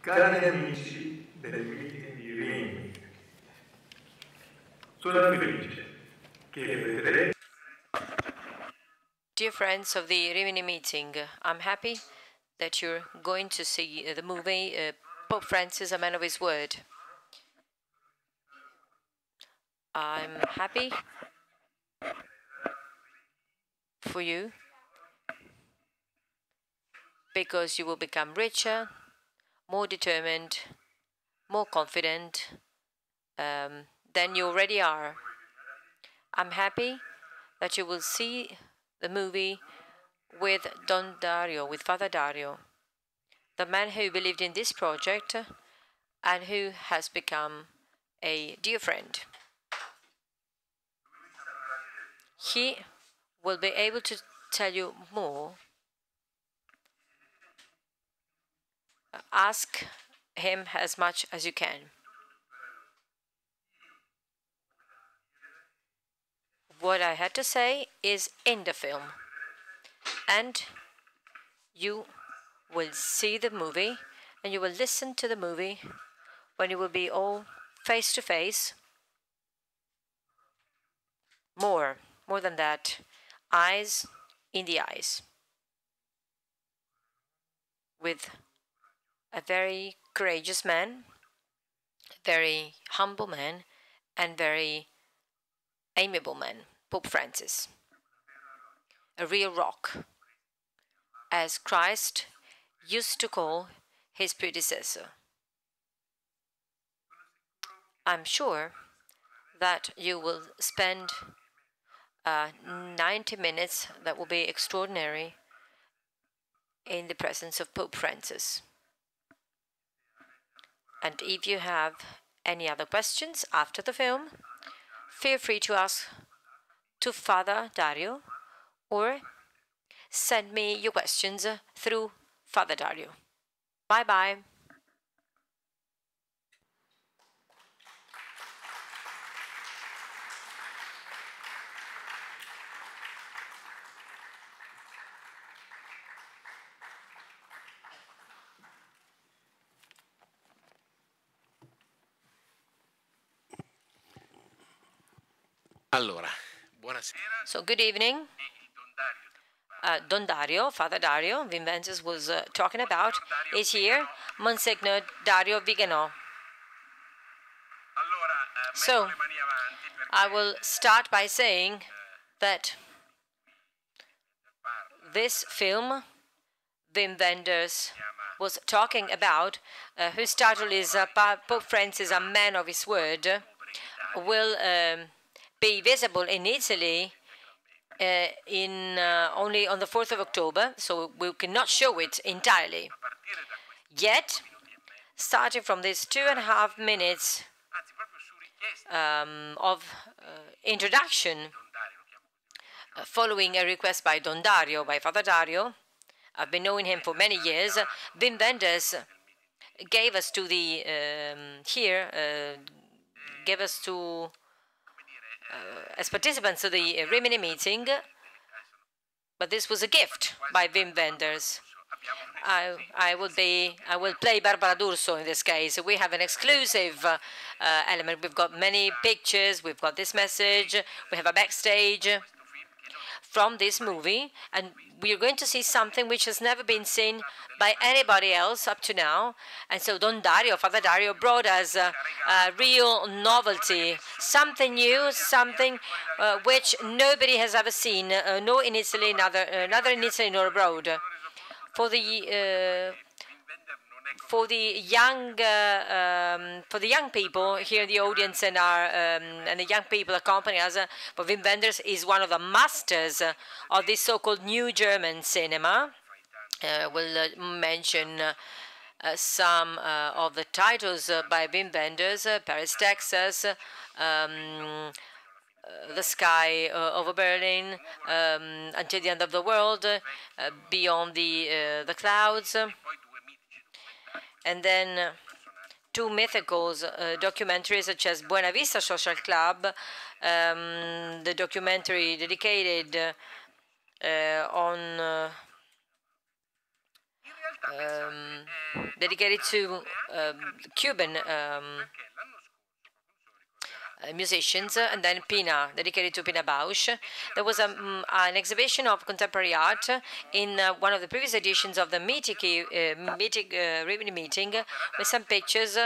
Cari amici del meeting di Rimini, sono felice che vedrete. Dear friends of the Rimini meeting, I'm happy that you're going to see the movie Pope Francis, a Man of His Word. I'm happy for you because you will become richer, more determined, more confident than you already are. I'm happy that you will see the movie with Don Dario, with Father Dario, the man who believed in this project and who has become a dear friend. He will be able to tell you more. Ask him as much as you can. What I had to say is in the film. And you will see the movie and you will listen to the movie when you will be all face to face. More than that, eyes in the eyes. With a very courageous man, very humble man, and very amiable man, Pope Francis. A real rock, as Christ used to call his predecessor. I'm sure that you will spend 90 minutes that will be extraordinary in the presence of Pope Francis. And if you have any other questions after the film, feel free to ask to Father Dario or send me your questions through Father Dario. Bye-bye. Allora, buonasera. So good evening. Don Dario, Father Dario, Wim Wenders was talking about, is here, Monsignor Dario Viganò. So, I will start by saying that this film, Wim Wenders was talking about, whose title is Pope Francis, a Man of His Word, will be visible in Italy only on the 4th of October, so we cannot show it entirely. Yet, starting from this 2.5 minutes of introduction, following a request by Don Dario, by Father Dario, I've been knowing him for many years, Wim Wenders gave us to the, gave us to as participants to the Rimini meeting, but this was a gift by Wim Wenders. I will play Barbara D'Urso in this case. We have an exclusive element. We've got many pictures, we've got this message, we have a backstage from this movie, and we're going to see something which has never been seen by anybody else up to now. And so Don Dario, Father Dario, brought us a real novelty, something new, something which nobody has ever seen, no in Italy, neither in Italy nor abroad. For the young people here in the audience and the young people accompanying us, but Wim Wenders is one of the masters of this so-called New German cinema. We'll mention some of the titles by Wim Wenders: Paris, Texas, The Sky Over Berlin, Until the End of the World, Beyond the Clouds. And then two mythical documentaries such as Buena Vista Social Club, the documentary dedicated on dedicated to Cuban musicians, and then Pina, dedicated to Pina Bausch. There was an exhibition of contemporary art in one of the previous editions of the Ribbon meeting, with some pictures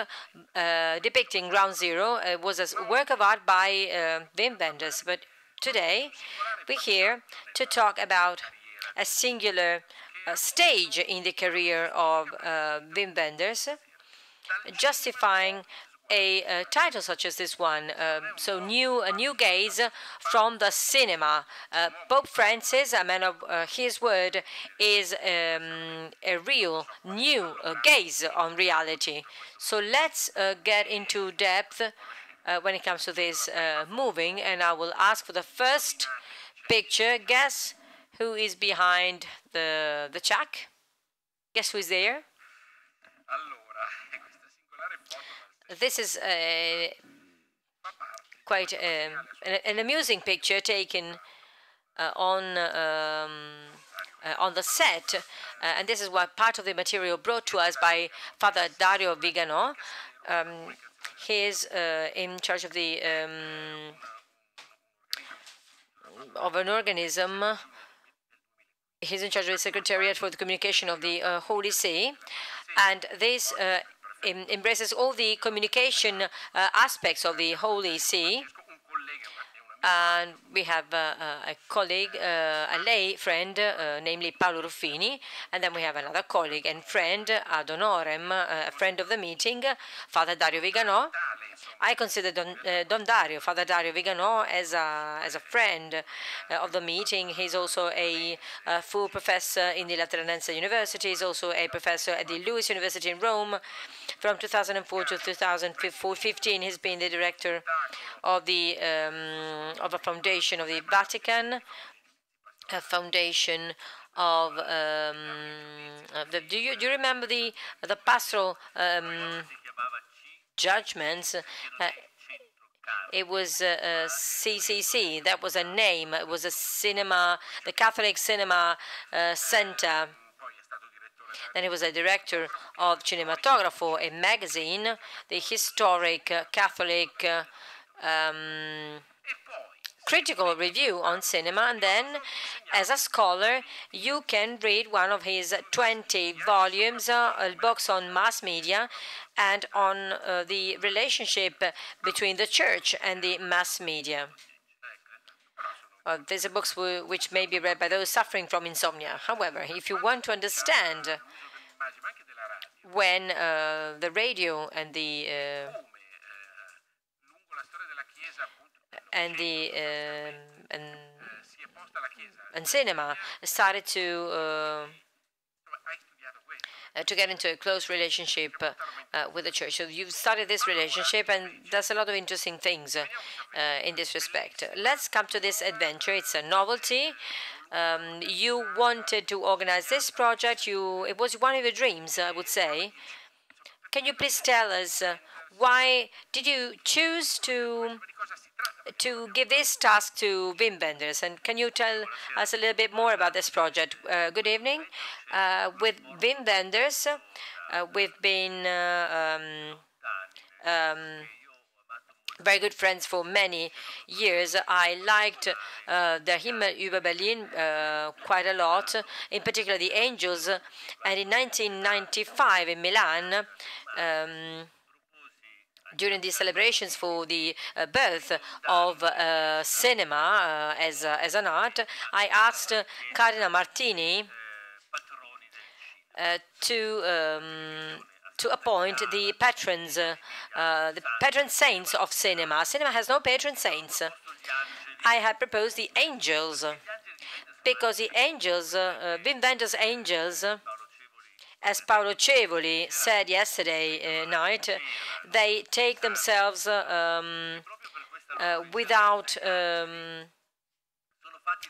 depicting Ground Zero. It was a work of art by Wim Wenders. But today, we're here to talk about a singular stage in the career of Wim Wenders, justifying a title such as this one, so a new gaze from the cinema. Pope Francis, a man of his word, is a real new gaze on reality. So let's get into depth when it comes to this moving, and I will ask for the first picture. Guess who is behind the check? Guess who is there? This is quite an amusing picture taken on the set, and this is what part of the material brought to us by Father Dario Viganò. He's in charge of the of an organism. He's in charge of the Secretariat for the communication of the Holy See, and this embraces all the communication aspects of the Holy See. And we have a colleague, a lay friend, namely Paolo Ruffini, and then we have another colleague and friend, ad honorem, a friend of the meeting, Father Dario Viganò. I consider Don Dario, Father Dario Viganò, as a friend of the meeting. He's also a full professor in the Lateranense University. He's also a professor at the Lewis University in Rome. From 2004 to 2015, he's been the director of the of a foundation of the Vatican, a foundation of do you remember the pastoral judgments? It was CCC. That was a name. It was a cinema, the Catholic Cinema Center. Then he was a director of Cinematografo, a magazine, the historic Catholic critical review on cinema. And then, as a scholar, you can read one of his 20 volumes, books on mass media and on the relationship between the church and the mass media. These are books which may be read by those suffering from insomnia. However, if you want to understand when the radio and cinema started to get into a close relationship with the church. So you've started this relationship, and there's a lot of interesting things in this respect. Let's come to this adventure. It's a novelty. You wanted to organize this project. It was one of your dreams, I would say. Can you please tell us why did you choose to give this task to Wim Wenders? And can you tell us a little bit more about this project? Good evening. With Wim Wenders, we've been very good friends for many years. I liked Der Himmel über Berlin quite a lot, in particular the Angels. And in 1995 in Milan, during the celebrations for the birth of cinema as an art, I asked Cardinal Martini to appoint the patrons, the patron saints of cinema. Cinema has no patron saints. I had proposed the angels, because the angels, Wim Wenders' angels, as Paolo Cevoli said yesterday night, they take themselves without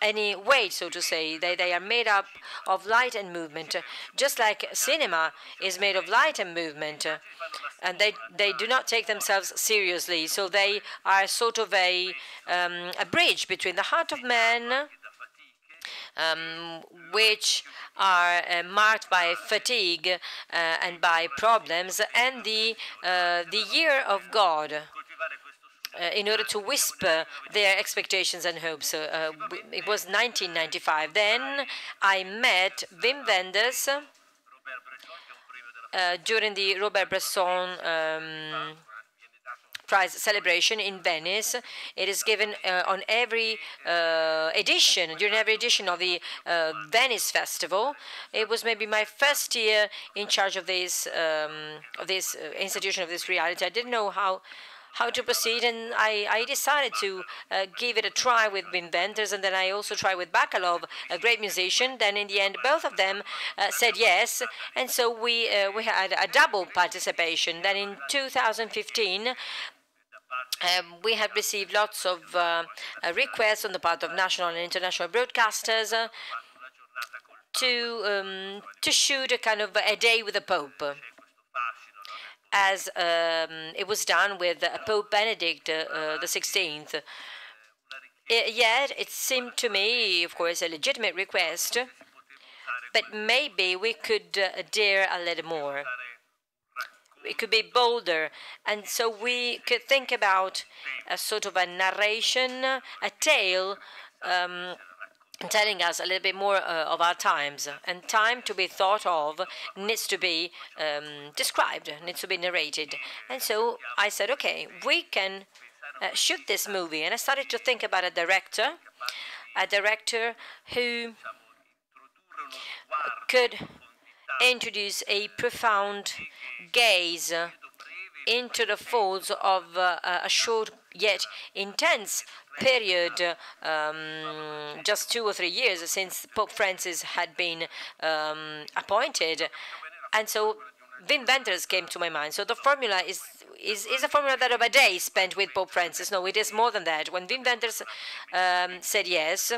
any weight, so to say. They are made up of light and movement, just like cinema is made of light and movement. And they do not take themselves seriously, so they are sort of a bridge between the heart of man, which are marked by fatigue and by problems, and the year of God, in order to whisper their expectations and hopes. It was 1995. Then I met Wim Wenders during the Robert Bresson Prize celebration in Venice. It is given on every edition, during every edition of the Venice Festival. It was maybe my first year in charge of this institution, of this reality. I didn't know how to proceed, and I decided to give it a try with Wim Wenders, and then I also tried with Bacalov, a great musician. Then in the end, both of them said yes, and so we had a double participation. Then in 2015, we have received lots of requests on the part of national and international broadcasters to shoot a kind of a day with the Pope, as it was done with Pope Benedict the 16th. Yet it seemed to me, of course, a legitimate request, but maybe we could dare a little more. We could be bolder, and so we could think about a sort of a narration, a tale, telling us a little bit more of our times. And time to be thought of needs to be described, needs to be narrated. And so I said, okay, we can shoot this movie. And I started to think about a director who could introduce a profound gaze into the folds of a short yet intense period, just 2 or 3 years since Pope Francis had been appointed. And so Wim Wenders came to my mind. So the formula is a formula that of a day spent with Pope Francis. No, it is more than that. When Wim Wenders said yes,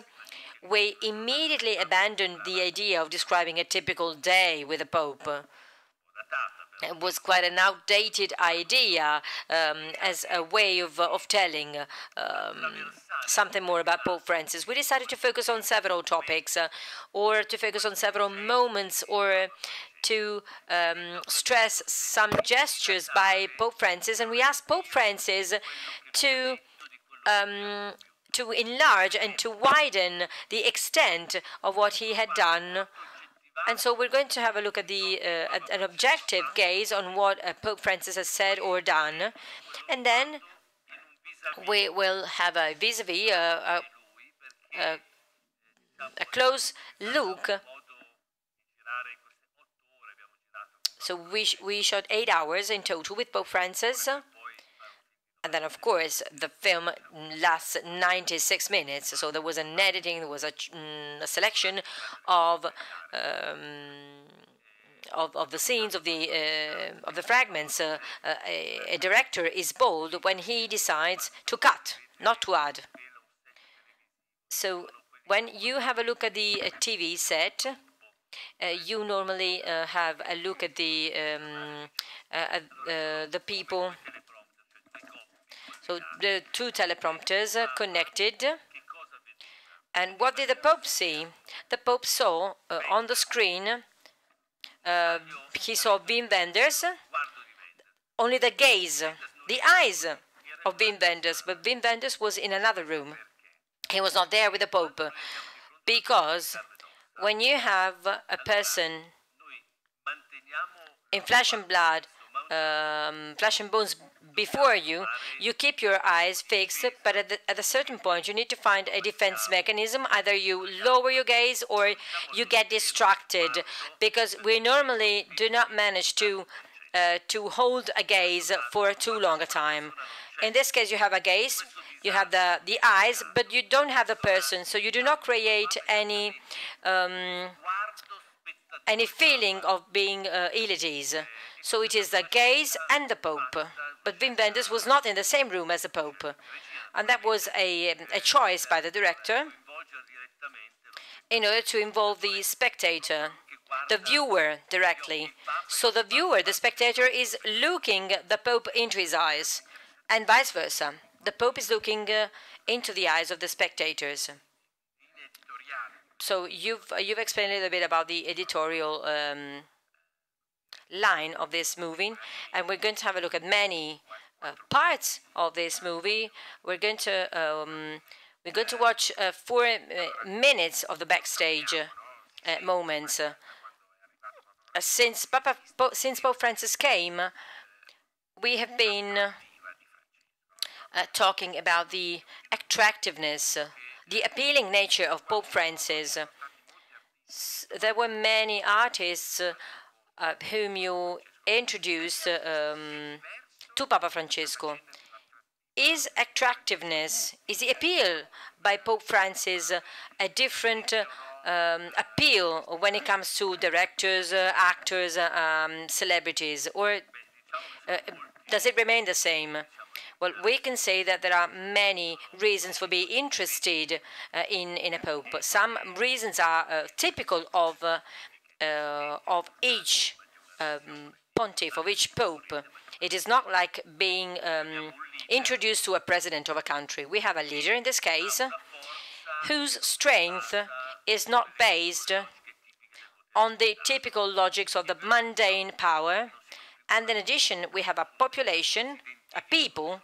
we immediately abandoned the idea of describing a typical day with the Pope. It was quite an outdated idea as a way of telling something more about Pope Francis. We decided to focus on several topics, or to focus on several moments, or to stress some gestures by Pope Francis. And we asked Pope Francis to enlarge and to widen the extent of what he had done. And so we're going to have a look at an objective gaze on what Pope Francis has said or done, and then we will have a vis-a-vis, a close look. So we shot 8 hours in total with Pope Francis. And then, of course, the film lasts 96 minutes. So there was an editing, there was a selection of the scenes, of the fragments. A director is bold when he decides to cut, not to add. So when you have a look at the TV set, you normally have a look at the people. So the 2 teleprompters connected. And what did the Pope see? The Pope saw on the screen, he saw Wim Wenders, only the gaze, the eyes of Wim Wenders, but Wim Wenders was in another room. He was not there with the Pope, because when you have a person in flesh and blood, flesh and bones before you, you keep your eyes fixed, but at a certain point you need to find a defense mechanism. Either you lower your gaze or you get distracted, because we normally do not manage to hold a gaze for too long a time. In this case, you have a gaze, you have the eyes, but you don't have the person, so you do not create any feeling of being ill at ease. So it is the gaze and the Pope. But Wim Wenders was not in the same room as the Pope. And that was a choice by the director in order to involve the spectator, the viewer, directly. So the viewer, the spectator, is looking the Pope into his eyes, and vice versa. The Pope is looking into the eyes of the spectators. So you've explained a little bit about the editorial line of this movie, and we're going to have a look at many parts of this movie. We're going to watch 4 minutes of the backstage moments. Since Pope Francis came, we have been talking about the attractiveness, the appealing nature of Pope Francis. There were many artists whom you introduced to Papa Francesco. Is attractiveness, is the appeal by Pope Francis a different appeal when it comes to directors, actors, celebrities, or does it remain the same? Well, we can say that there are many reasons for being interested in a pope. Some reasons are typical of each pontiff, of each pope. It is not like being introduced to a president of a country. We have a leader in this case whose strength is not based on the typical logics of the mundane power. And in addition, we have a population, a people,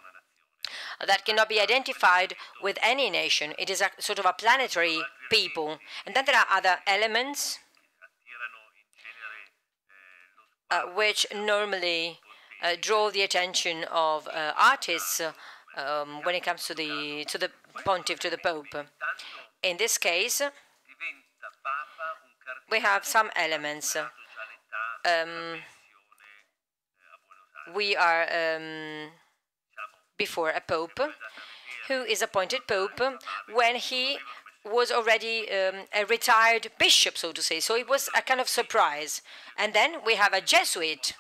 that cannot be identified with any nation. It is a sort of a planetary people. And then there are other elements which normally draw the attention of artists when it comes to the pontiff, to the pope. In this case, we have some elements. We are before a pope who is appointed pope when he was already a retired bishop, so to say. So it was a kind of surprise. And then we have a Jesuit.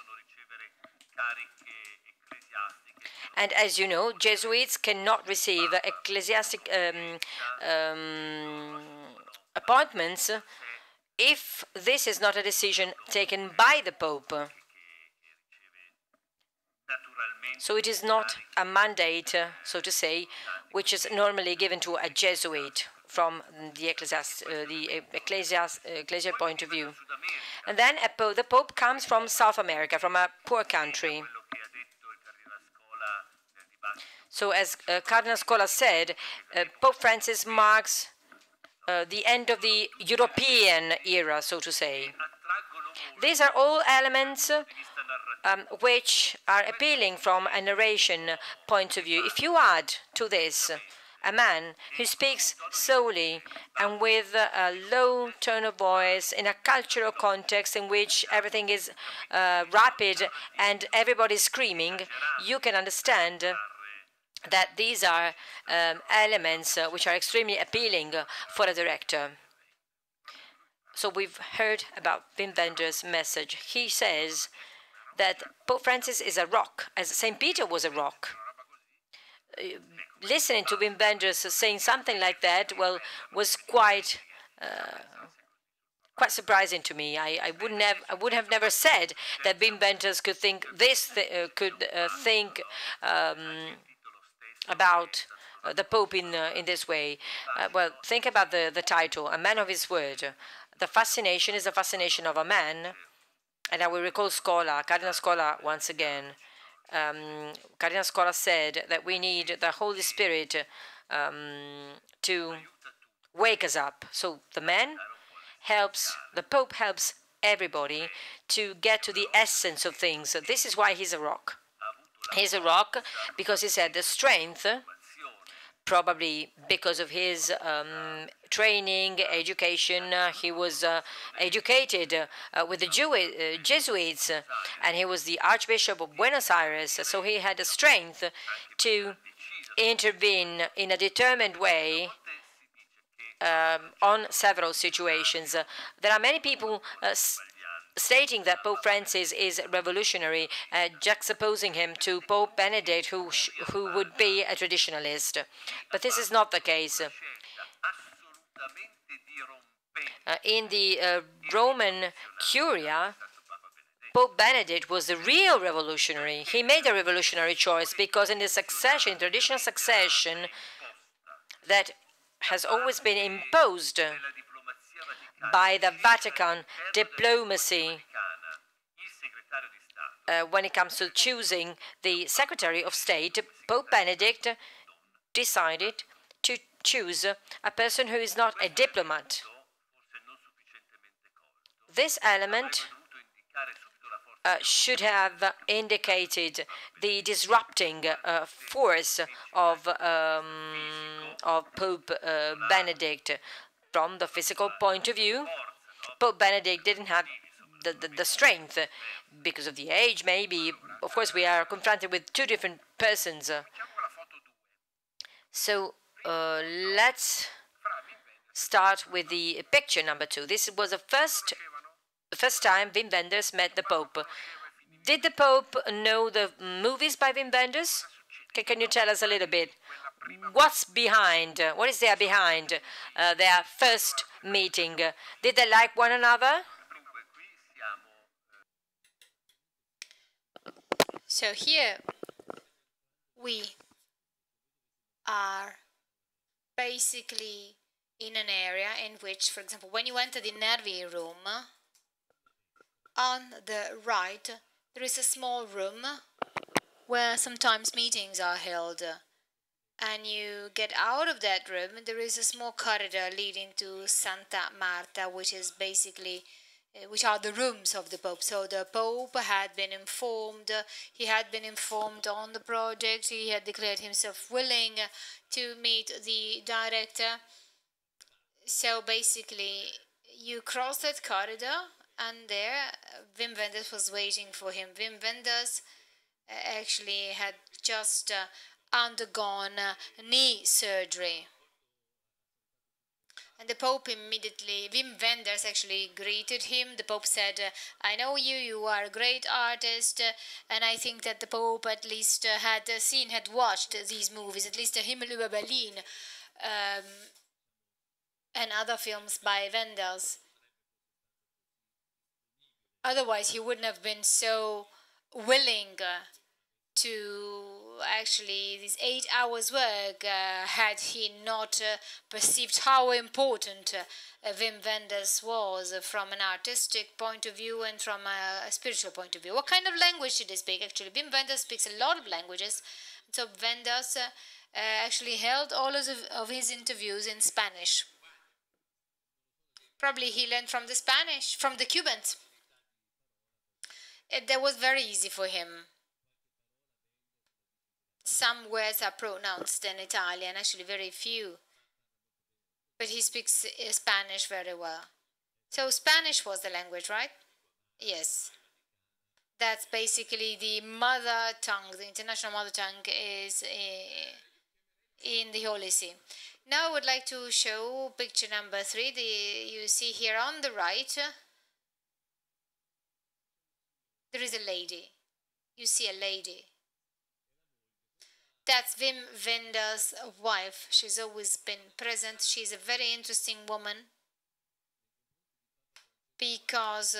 And as you know, Jesuits cannot receive ecclesiastic appointments if this is not a decision taken by the Pope. So it is not a mandate, so to say, which is normally given to a Jesuit from the ecclesial point of view. And then the Pope comes from South America, from a poor country. So as Cardinal Scola said, Pope Francis marks the end of the European era, so to say. These are all elements which are appealing from a narration point of view. If you add to this a man who speaks slowly and with a low tone of voice in a cultural context in which everything is rapid and everybody is screaming, you can understand that these are elements which are extremely appealing for a director. So we've heard about Wim Wenders' message. He says that Pope Francis is a rock, as St. Peter was a rock. Listening to Wim Wenders saying something like that, well, was quite surprising to me. I would have never said that Wim Wenders could think this, think about the Pope in this way. Well, think about the title, A Man of His Word. The fascination is the fascination of a man. And I will recall Scola, Cardinal Scola once again. Cardinal Scola said that we need the Holy Spirit to wake us up. So the man helps, the Pope helps everybody to get to the essence of things. So this is why he's a rock. He's a rock because he's had the strength, probably because of his training, education. He was educated with the Jesuits, and he was the Archbishop of Buenos Aires, so he had the strength to intervene in a determined way on several situations. There are many people stating that Pope Francis is revolutionary, juxtaposing him to Pope Benedict, who would be a traditionalist. But this is not the case. In the Roman Curia, Pope Benedict was the real revolutionary. He made a revolutionary choice because in the succession, traditional succession that has always been imposed by the Vatican diplomacy when it comes to choosing the Secretary of State. Pope Benedict decided to choose a person who is not a diplomat. This element should have indicated the disrupting force of Pope Benedict from the physical point of view. Pope Benedict didn't have the strength because of the age, maybe. Of course, we are confronted with two different persons. So let's start with the picture number 2. This was the first time Wim Wenders met the Pope. Did the Pope know the movies by Wim Wenders? Can you tell us a little bit? What's behind? What is there behind their first meeting? Did they like one another? So here we are basically in an area in which, for example, when you enter the Neri room, on the right there is a small room where sometimes meetings are held, and you get out of that room, there is a small corridor leading to Santa Marta, which is basically which are the rooms of the Pope. So the Pope had been informed, he had been informed on the project, he had declared himself willing to meet the director. So basically you cross that corridor, and there Wim Wenders was waiting for him. Wim Wenders actually had just undergone knee surgery. And the Pope immediately, Wim Wenders actually greeted him. The Pope said, I know you, you are a great artist, and I think that the Pope at least had watched these movies, at least Himmel über Berlin, and other films by Wenders. Otherwise, he wouldn't have been so willing to actually these 8 hours work had he not perceived how important Wim Wenders was from an artistic point of view and from a spiritual point of view. What kind of language did he speak? Actually, Wim Wenders speaks a lot of languages. So Wenders actually held all of his interviews in Spanish. Probably he learned from the Cubans. That was very easy for him. Some words are pronounced in Italian, actually very few. But he speaks Spanish very well. So Spanish was the language, right? Yes. That's basically the mother tongue, the international mother tongue is in the Holy See. Now I would like to show picture number 3. You see here on the right, there is a lady. You see a lady. That's Wim Wenders' wife. She's always been present. She's a very interesting woman because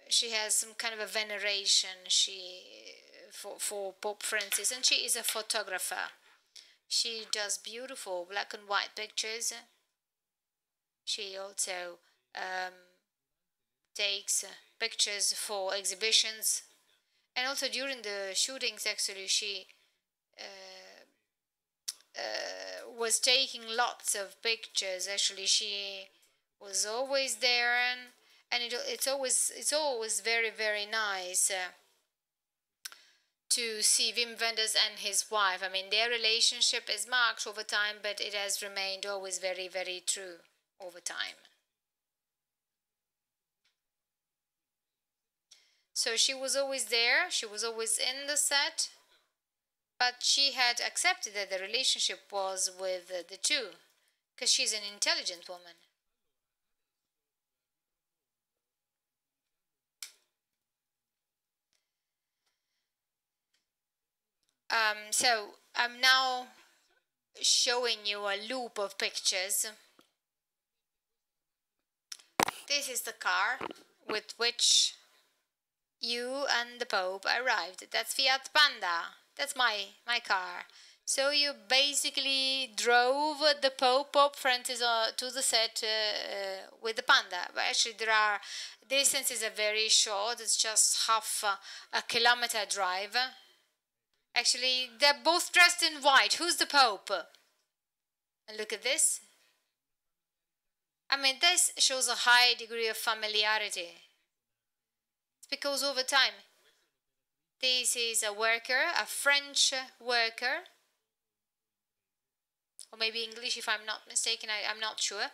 she has some kind of a veneration for Pope Francis, and she is a photographer. She does beautiful black and white pictures. She also takes pictures for exhibitions, and also during the shootings actually she was taking lots of pictures. Actually she was always there, and it's always very, very nice to see Wim Wenders and his wife. I mean, their relationship is marked over time, but it has remained always very, very true over time. So she was always there, she was always in the set, but she had accepted that the relationship was with the two, because she's an intelligent woman. So I'm now showing you a loop of pictures. This is the car with which you and the Pope arrived. That's Fiat Panda. That's my car. So you basically drove the Pope Francis to the set with the panda. But actually distances are very short. It's just half a kilometer drive. Actually, they're both dressed in white. Who's the Pope? And look at this. I mean, this shows a high degree of familiarity. It's because over time, this is a worker, a French worker, or maybe English if I'm not mistaken, I'm not sure.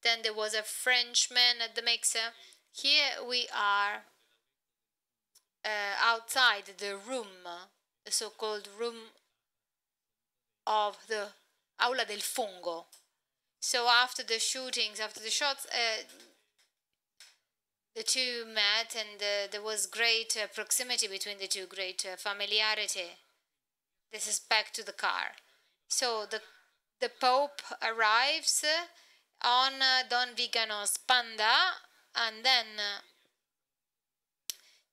Then there was a Frenchman at the mixer. Here we are outside the room, the so-called room of the Aula del Fungo. So after the shootings, after the shots, the two met, and there was great proximity between the two, great familiarity. This is back to the car. So the Pope arrives on Don Viganò's panda, and then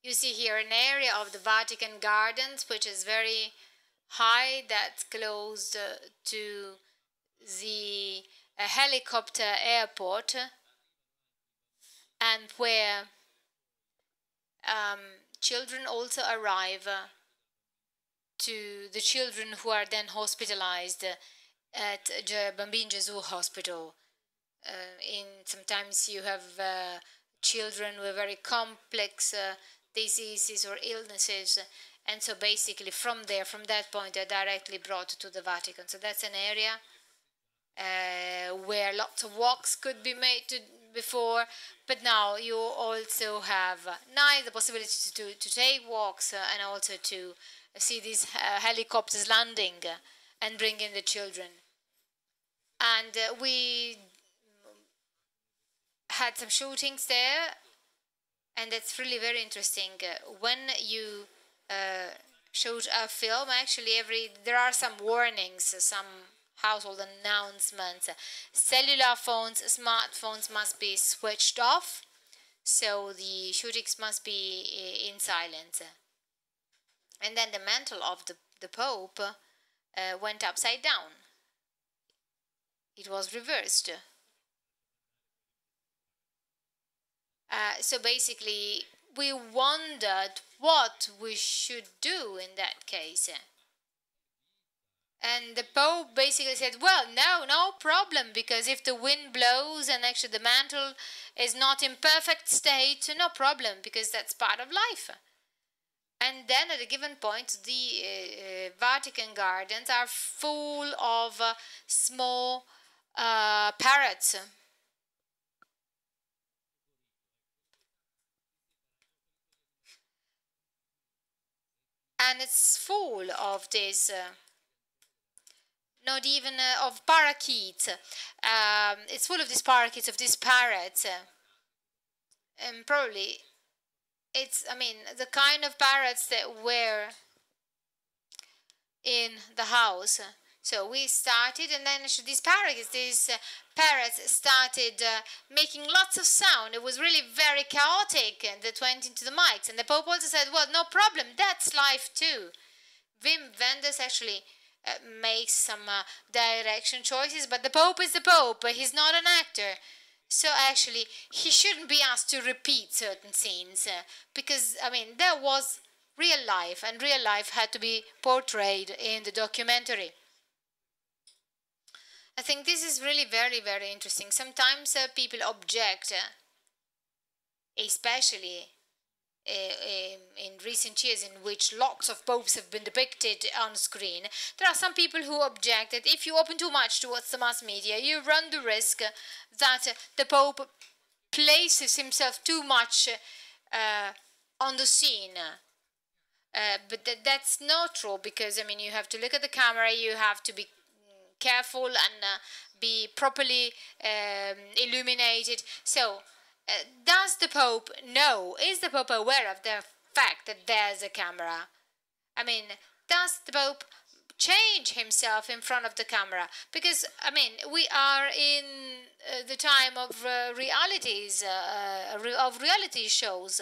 you see here an area of the Vatican Gardens, which is very high, that's close to the helicopter airport, and where children also arrive to the children who are then hospitalized at Bambin Gesù Hospital. Sometimes you have children with very complex diseases or illnesses, and so basically from that point, they're directly brought to the Vatican. So that's an area where lots of walks could be made before, but now you also have the possibility to take walks and also to see these helicopters landing and bring in the children. And we had some shootings there, and it's really very interesting. When you shoot a film, actually there are some warnings, some household announcements. Cellular phones, smartphones must be switched off, so the shootings must be in silence. And then the mantle of the Pope went upside down. It was reversed. So basically, we wondered what we should do in that case. And the Pope basically said, well, no problem, because if the wind blows and actually the mantle is not in perfect state, no problem, because that's part of life. And then at a given point, the Vatican Gardens are full of small parrots. And it's full of these, not even of parakeets. It's full of these parakeets, of these parrots. And probably the kind of parrots that were in the house. So we started, and then these parrots started making lots of sound. It was really very chaotic, and that went into the mics. And the Pope also said, well, no problem, that's life too. Wim Wenders actually makes some direction choices, but the Pope is the Pope, he's not an actor. So actually, he shouldn't be asked to repeat certain scenes, because, there was real life, and real life had to be portrayed in the documentary. I think this is really very, very interesting. Sometimes people object, especially in recent years in which lots of popes have been depicted on screen. There are some people who object that if you open too much towards the mass media, you run the risk that the Pope places himself too much on the scene. But that's not true, because, you have to look at the camera, you have to be careful and be properly illuminated. So, does the Pope know? Is the Pope aware of the fact that there's a camera? Does the Pope change himself in front of the camera? Because, we are in the time of realities, of reality shows.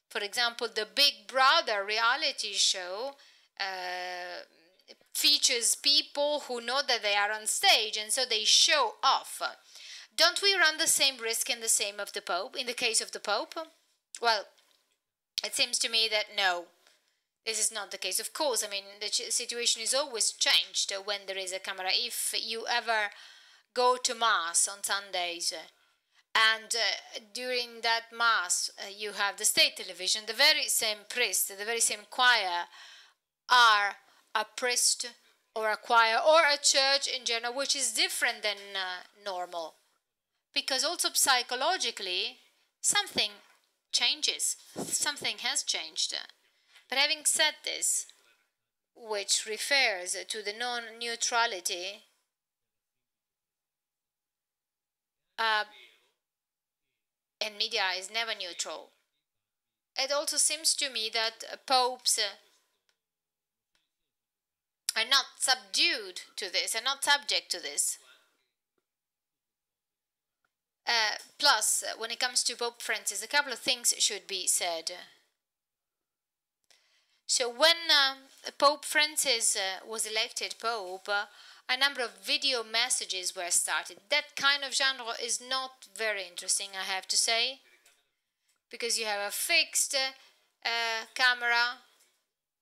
For example, the Big Brother reality show features people who know that they are on stage, and so they show off. Don't we run the same risk in the case of the Pope? Well, it seems to me that no, this is not the case. Of course, I mean, the situation is always changed when there is a camera. If you ever go to Mass on Sundays, and during that Mass you have the state television, the very same priest, the very same choir are a priest or a choir or a church in general, which is different than normal. Because also psychologically, something changes. Something has changed. But having said this, which refers to the non-neutrality, and media is never neutral. It also seems to me that popes are not subdued to this, are not subject to this. Plus, when it comes to Pope Francis, a couple of things should be said. So when Pope Francis was elected Pope, a number of video messages were started. That kind of genre is not very interesting, I have to say, because you have a fixed camera,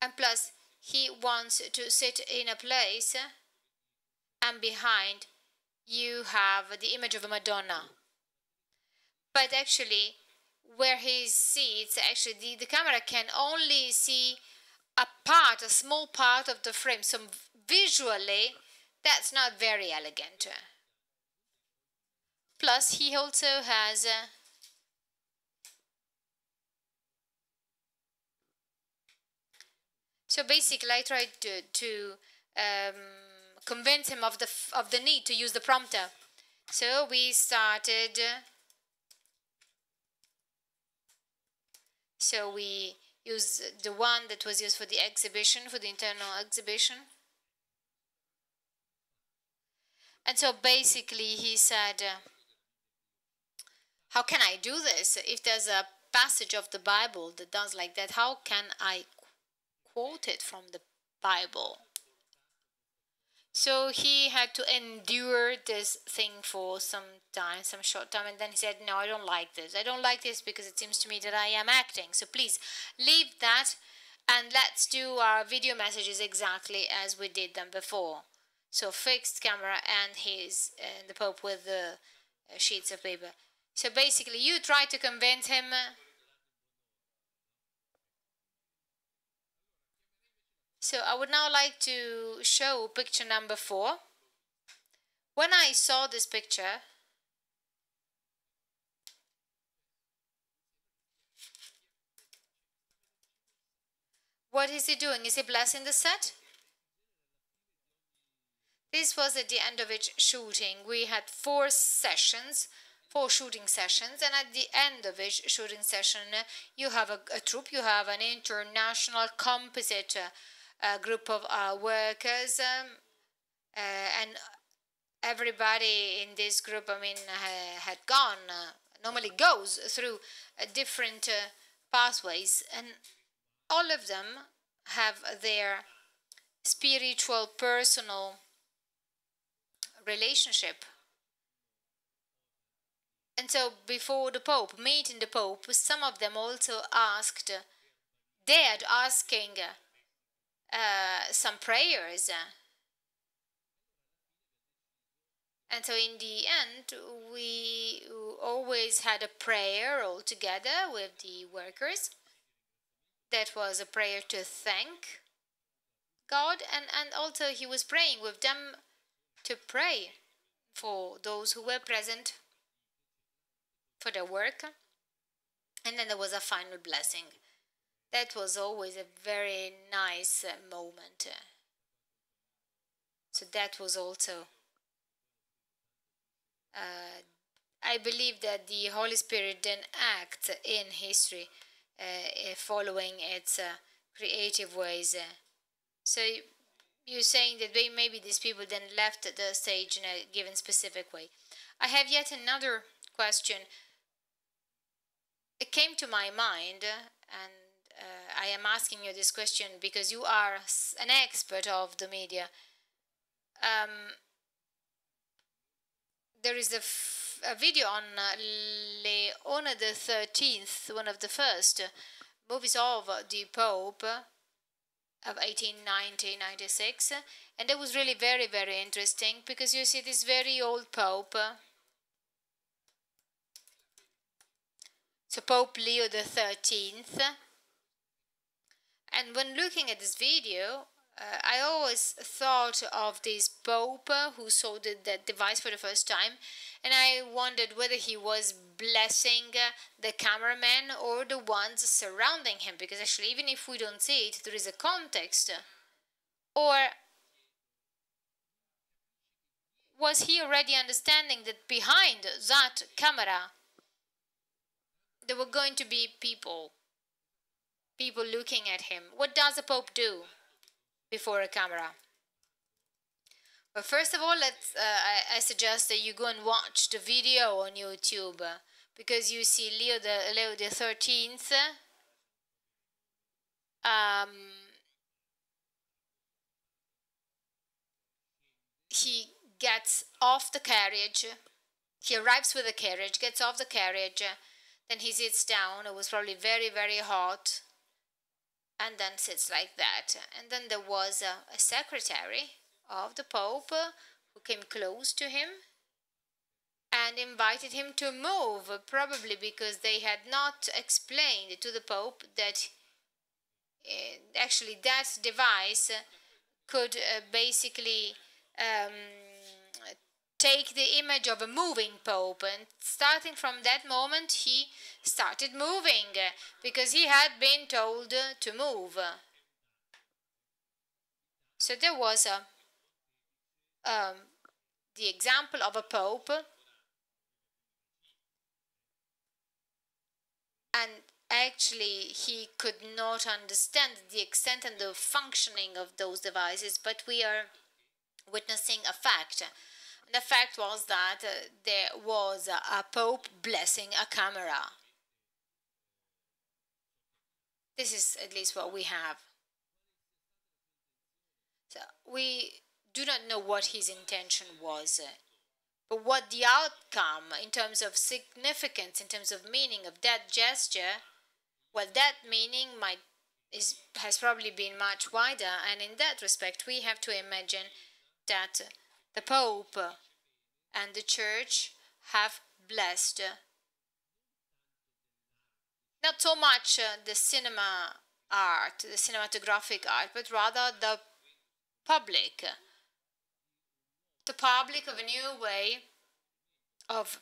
and plus he wants to sit in a place, and behind you have the image of a Madonna. But actually, where he sits, actually the camera can only see a small part of the frame. So visually, that's not very elegant. Plus, he also has so basically, I tried to convince him of the need to use the prompter. So we started. So we used the one that was used for the exhibition, for the internal exhibition. And so basically he said, how can I do this? If there's a passage of the Bible that does like that, how can I quote it from the Bible? So he had to endure this thing for some time, some short time, and then he said, no, I don't like this. I don't like this because it seems to me that I am acting. So please leave that and let's do our video messages exactly as we did them before. So fixed camera and the Pope with the sheets of paper. So basically you try to convince him. So I would now like to show picture number 4. When I saw this picture, what is he doing? Is he blessing the set? This was at the end of each shooting. We had 4 shooting sessions, and at the end of each shooting session, you have a troupe, you have an international composite group of workers, and everybody in this group, I mean, had normally goes through different pathways, and all of them have their spiritual, personal relationship. And so before the Pope, meeting the Pope, some of them also dared asking some prayers. And so in the end, we always had a prayer all together with the workers. That was a prayer to thank God, and also he was praying with them to pray for those who were present for their work. And then there was a final blessing. That was always a very nice moment. So that was also, I believe that the Holy Spirit then acts in history, following its creative ways. So you're saying that maybe these people then left the stage in a given specific way. I have yet another question. It came to my mind, and I am asking you this question because you are an expert of the media. There is a video on Leone the 13th, one of the first movies of the Pope of 1890-96, and it was really very, very interesting because you see this very old Pope. So Pope Leo the 13th, and when looking at this video, I always thought of this Pope who saw that device for the first time, and I wondered whether he was blessing the cameraman or the ones surrounding him, because actually even if we don't see it, there is a context. Or was he already understanding that behind that camera there were going to be people looking at him? What does a Pope do before a camera? Well, first of all, I suggest that you go and watch the video on YouTube, because you see Leo the 13th. He gets off the carriage. He arrives with the carriage, gets off the carriage, then he sits down. It was probably very, very hot, and then sits like that. And then there was a secretary of the Pope who came close to him and invited him to move, probably because they had not explained to the Pope that actually that device could basically take the image of a moving Pope, and starting from that moment he started moving because he had been told to move. So there was the example of a Pope, and actually he could not understand the extent and the functioning of those devices, but we are witnessing a fact. The fact was that there was a Pope blessing a camera. This is at least what we have. So we do not know what his intention was, but what the outcome in terms of significance, in terms of meaning of that gesture, well, that meaning has probably been much wider, and in that respect we have to imagine that the Pope and the Church have blessed not so much the cinema art, the cinematographic art, but rather the public of a new way of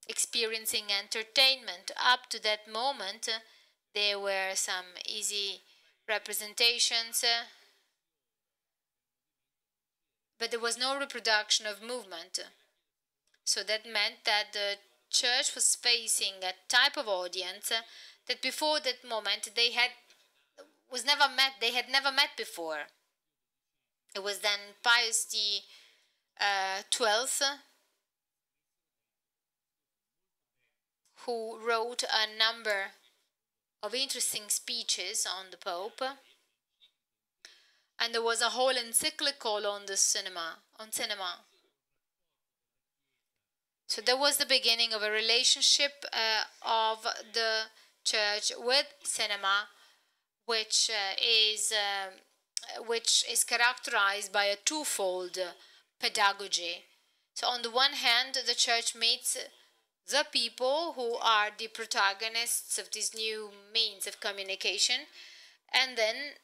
experiencing entertainment. Up to that moment, there were some easy representations, but there was no reproduction of movement. So that meant that the Church was facing a type of audience that before that moment they had never met before. It was then Pius XII who wrote a number of interesting speeches on the Pope, and there was a whole encyclical on cinema. So that was the beginning of a relationship of the Church with cinema, which is characterized by a twofold pedagogy. So on the one hand, the Church meets the people who are the protagonists of this new means of communication, and then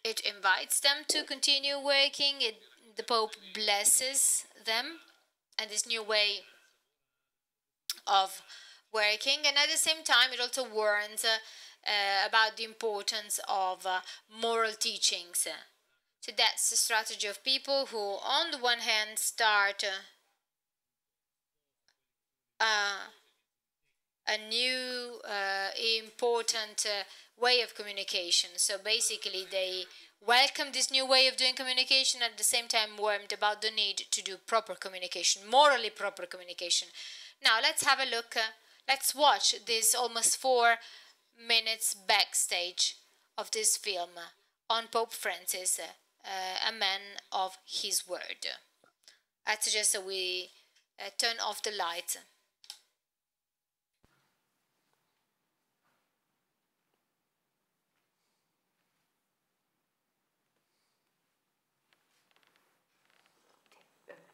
it invites them to continue working. The Pope blesses them and this new way of working, and at the same time it also warns about the importance of moral teachings. So that's the strategy of people who on the one hand start a new important way of communication. So basically they welcome this new way of doing communication, at the same time warned about the need to do proper communication, morally proper communication. Now let's have a look, let's watch this almost 4 minutes backstage of this film on Pope Francis, a man of his word. I suggest that we turn off the lights.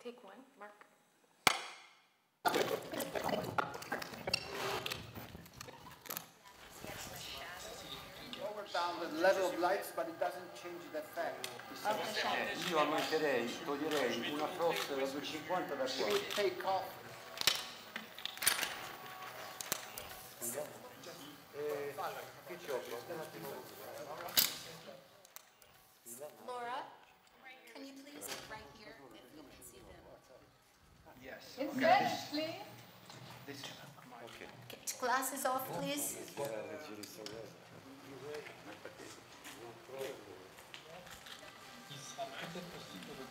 Take one, Mark. Lower down the level of lights, but it doesn't change the effect. Io toglierei una frost da 250 da qua. Take off. Che ci offro? Laura, can you please sit right here if we can see them? Yes. In French, please. Ok. Get glasses off, please.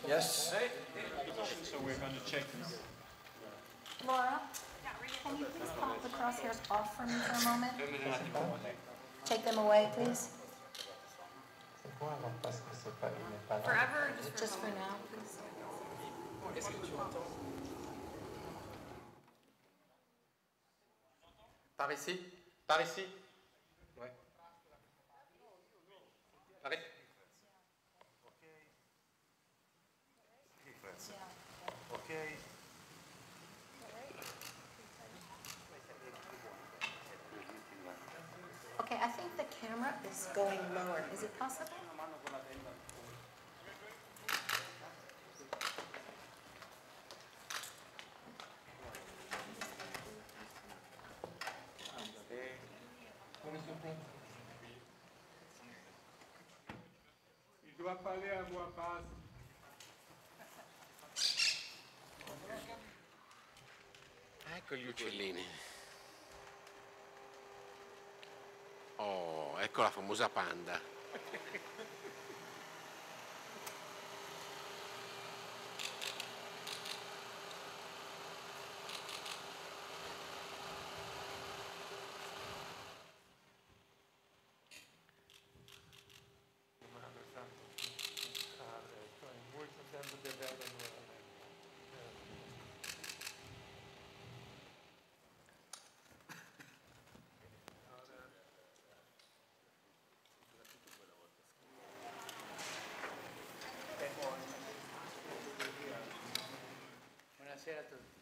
Yes. So we're going to check this. Laura, can you please pop the crosshairs off for me for a moment? Take them away, please. Forever? Just for now. Par ici. Par ici. Ouais. Arrête. Ok. Okay, I think the camera is going lower. Is it possible? Il doit parler à voix basse. Ecco gli uccellini. Oh, ecco la famosa panda. Buonasera a tutti.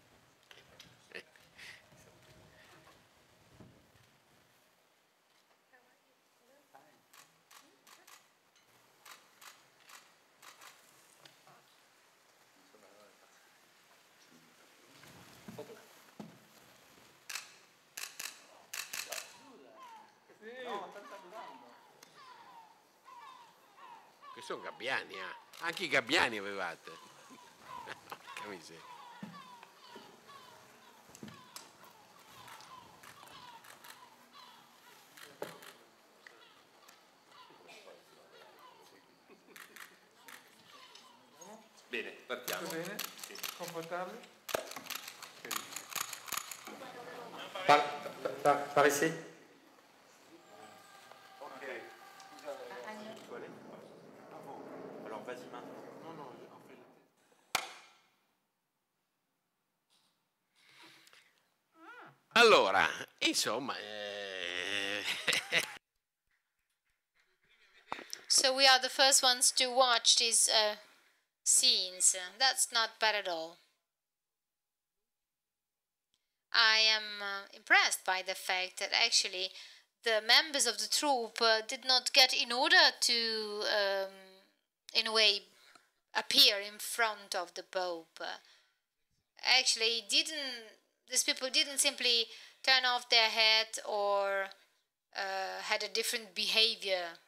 Che sono gabbiani, Anche i gabbiani avevate. Porca miseria. Bene, partiamo. Tutto bene? Sì. Confortabile? Par ici. Alors vas-y maintenant. Non, non, on fait le... Allora, insomma, So we are the first ones to watch these scenes. That's not bad at all. I am impressed by the fact that actually the members of the troupe did not get in order to, in a way, appear in front of the Pope. Actually, these people didn't simply turn off their head or had a different behavior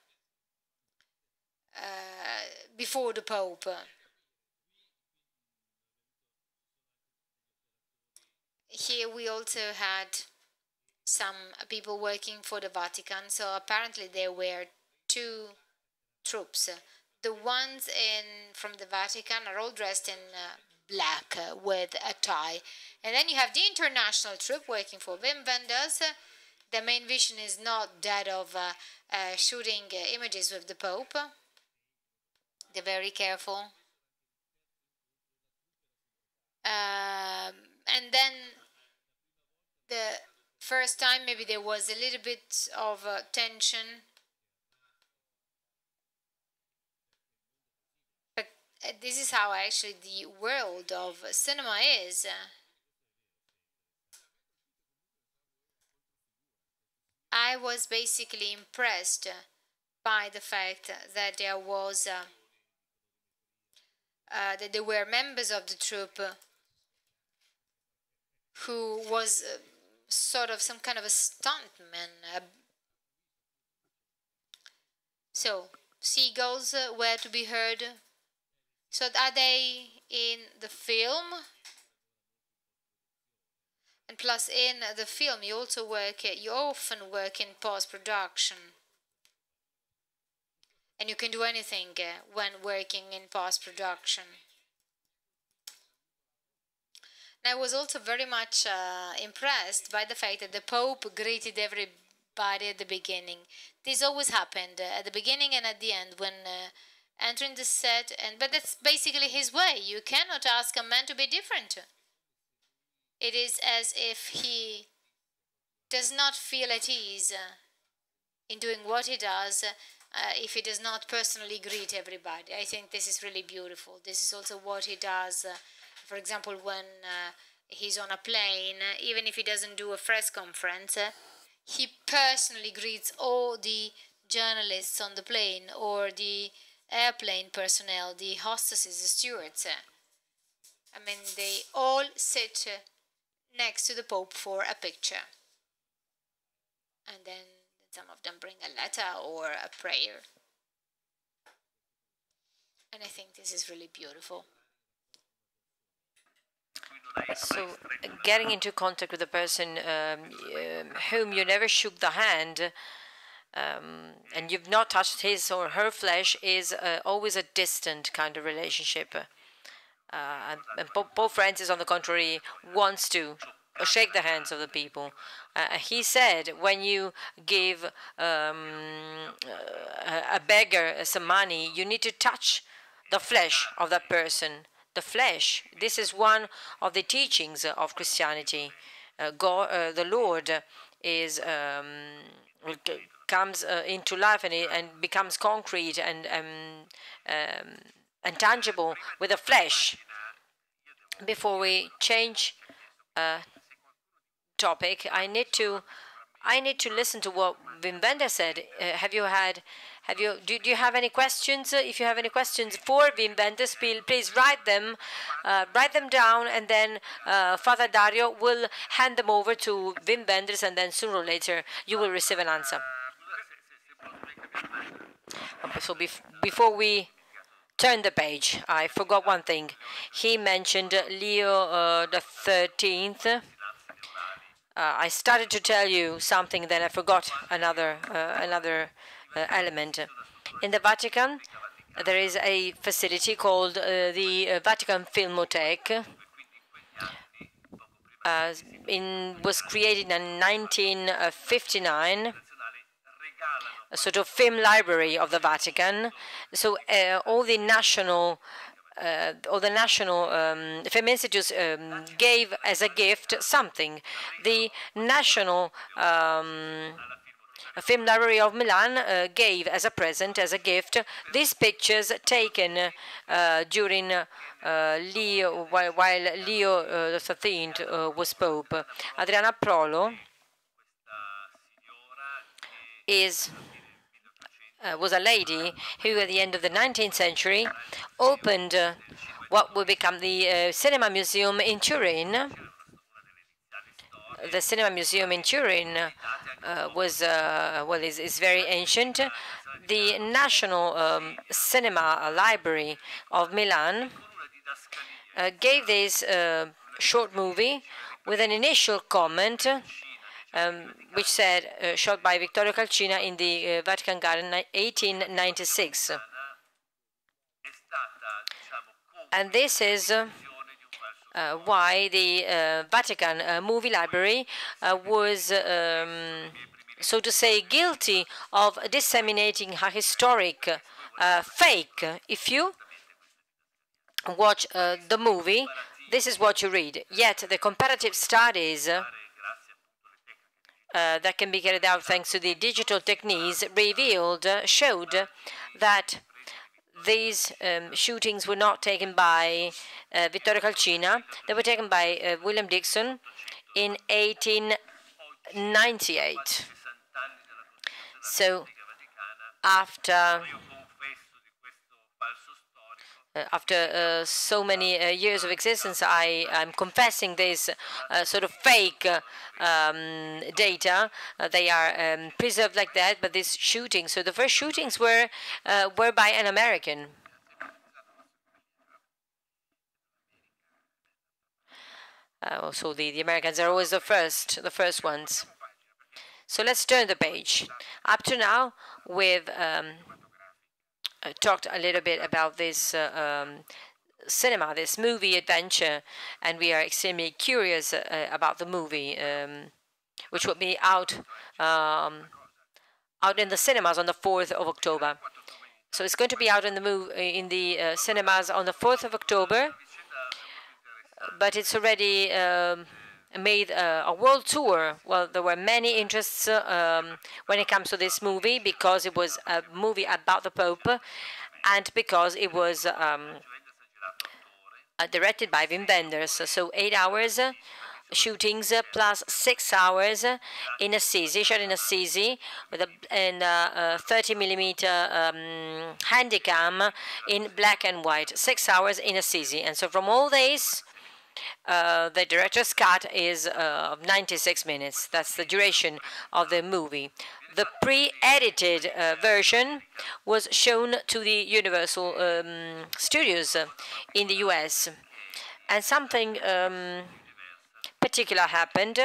before the Pope. Here we also had some people working for the Vatican, so apparently there were two troops. The ones from the Vatican are all dressed in black with a tie. And then you have the international troop working for Wim Wenders. the main vision is not that of shooting images with the Pope. They're very careful. And then the first time maybe there was a little bit of tension. But this is how actually the world of cinema is. I was basically impressed by the fact that there was that there were members of the troupe who was sort of some kind of a stuntman. So seagulls were to be heard. So are they in the film? And plus, in the film, you often work in post-production. And you can do anything when working in post-production. And I was also very much impressed by the fact that the Pope greeted everybody at the beginning. This always happened at the beginning and at the end when entering the set. But that's basically his way. You cannot ask a man to be different. It is as if he does not feel at ease in doing what he does if he does not personally greet everybody. I think this is really beautiful. This is also what he does, for example, when he's on a plane, even if he doesn't do a press conference, he personally greets all the journalists on the plane or the airplane personnel, the hostesses, the stewards. I mean, they all sit next to the Pope for a picture. And then some of them bring a letter or a prayer. And I think this is really beautiful. So, getting into contact with a person whom you never shook the hand and you've not touched his or her flesh is always a distant kind of relationship. And Pope Francis, on the contrary, wants to shake the hands of the people. He said, when you give a beggar some money, you need to touch the flesh of that person. The flesh. This is one of the teachings of Christianity. God, the Lord, comes into life and becomes concrete and tangible with the flesh. Before we change topic, I need to listen to what Wim Wenders said. Do you have any questions? If you have any questions for Wim Wenders, please write them down, and then Father Dario will hand them over to Wim Wenders, and then sooner or later you will receive an answer. So before we turn the page, I forgot one thing. He mentioned Leo the 13th. I started to tell you something, then I forgot another element. In the Vatican, there is a facility called the Vatican Filmothèque. Was created in 1959. A sort of film library of the Vatican. So all the national film institutes gave as a gift something. The National Film Library of Milan gave as a present, as a gift, these pictures taken during Leo, while Leo the 13th was Pope. Adriana Prolo was a lady who, at the end of the 19th century, opened what would become the Cinema Museum in Turin. The Cinema Museum in Turin is very ancient. The National Cinema Library of Milan gave this short movie with an initial comment which said, shot by Vittorio Calcina in the Vatican Garden, 1896. And this is why the Vatican movie library was, so to say, guilty of disseminating a historic fake. If you watch the movie, this is what you read. Yet the comparative studies that can be carried out thanks to the digital techniques showed that these shootings were not taken by Vittorio Calcina. They were taken by William Dixon in 1898. So after so many years of existence, I'm confessing this sort of fake data. They are preserved like that, but these shootings, so the first shootings were by an American. So the Americans are always the first ones. So let's turn the page. Up to now, we've talked a little bit about this cinema, this movie adventure, and we are extremely curious about the movie, which will be out in the cinemas on the 4th of October. So it's going to be out in the cinemas on the 4th of October, but it's already made a world tour. Well, there were many interests when it comes to this movie, because it was a movie about the Pope, and because it was directed by Wim Wenders. So 8 hours shootings plus 6 hours in Assisi, shot in Assisi with a 30mm Handycam in black and white. 6 hours in Assisi, and so from all days. The director's cut is 96 minutes. That's the duration of the movie. The pre-edited version was shown to the Universal Studios in the US. And something particular happened.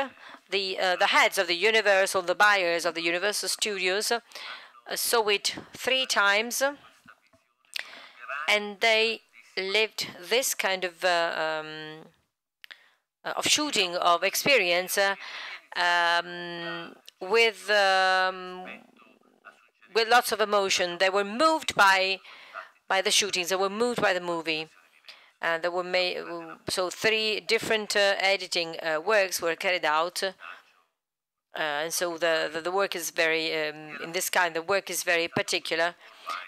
The heads of the Universal, the buyers of the Universal Studios, saw it 3 times, and they lived this kind of shooting, of experience with lots of emotion. They were moved by the shootings. They were moved by the movie. There were so 3 different editing works were carried out. And so the work is very, in this kind, the work is very particular.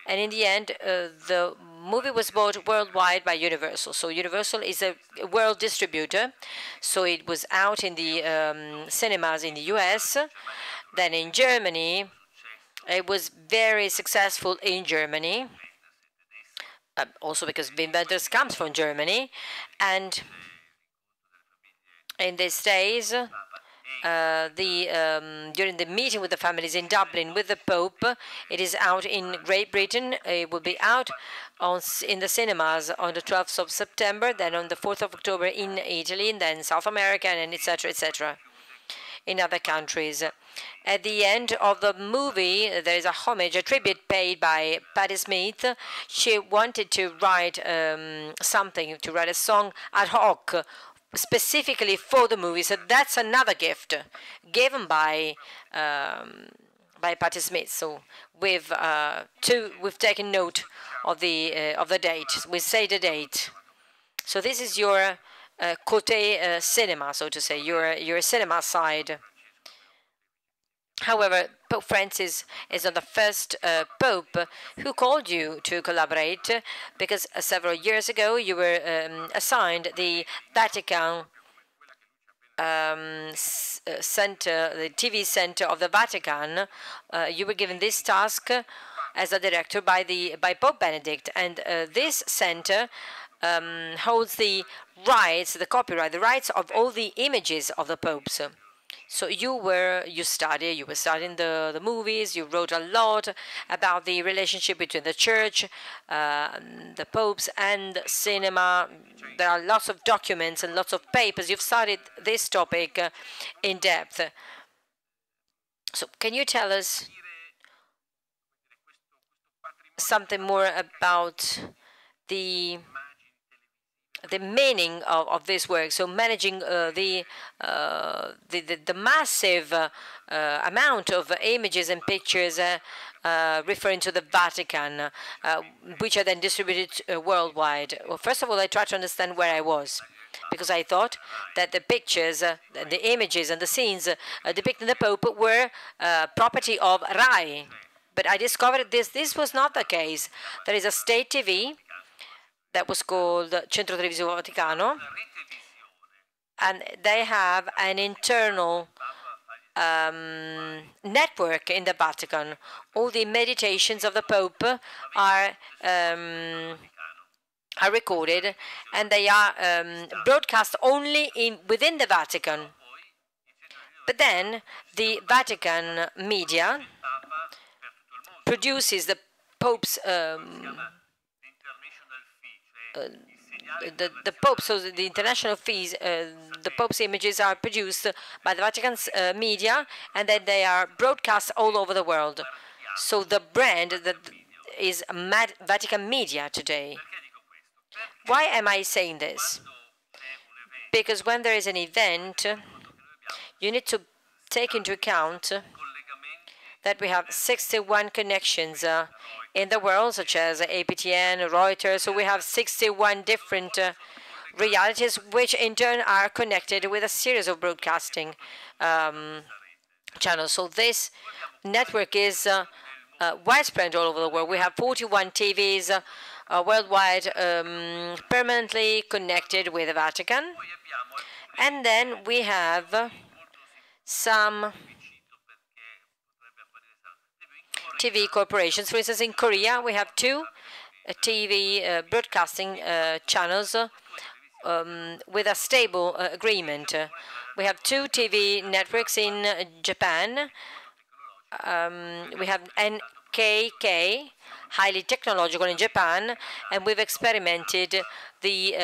And in the end, the movie was bought worldwide by Universal. So Universal is a world distributor. So it was out in the cinemas in the US. Then in Germany, it was very successful in Germany. Also because Wim Wenders comes from Germany. And in these days, during the meeting with the families in Dublin with the Pope, it is out in Great Britain. It will be out in the cinemas on the 12th of September, then on the 4th of October in Italy, and then South America, and etc. in other countries. At the end of the movie, there is a homage, a tribute paid by Patti Smith. She wanted to write something, to write a song ad hoc, specifically for the movie. So that's another gift given by Patti Smith. So we've taken note of the date. We say the date. So this is your côté cinema, so to say, your cinema side. However, Pope Francis is not the first Pope who called you to collaborate, because several years ago you were assigned the Vatican center, the TV center of the Vatican. You were given this task as a director by Pope Benedict, and this center holds the rights, the copyright, the rights of all the images of the popes. So you were studying the movies. You wrote a lot about the relationship between the church, the popes, and cinema. There are lots of documents and lots of papers. You've studied this topic in depth. So can you tell us something more about the meaning of this work. So managing the massive amount of images and pictures referring to the Vatican, which are then distributed worldwide. Well, first of all, I tried to understand where I was, because I thought that the pictures, the images and the scenes depicting the Pope were property of RAI. But I discovered this was not the case. There is a state TV that was called Centro Televisivo Vaticano, and they have an internal network in the Vatican. All the meditations of the Pope are recorded, and they are broadcast only within the Vatican. But then the Vatican media produces the Pope's the Pope, so the international fees, the Pope's images are produced by the Vatican's media, and then they are broadcast all over the world. So the brand that is Vatican Media today. Why am I saying this? Because when there is an event, you need to take into account that we have 61 connections in the world, such as APTN, Reuters. So we have 61 different realities, which in turn are connected with a series of broadcasting channels. So this network is widespread all over the world. We have 41 TVs worldwide permanently connected with the Vatican. And then we have some TV corporations. For instance, in Korea, we have 2 TV broadcasting channels with a stable agreement. We have 2 TV networks in Japan. We have NKK, highly technological in Japan, and we've experimented the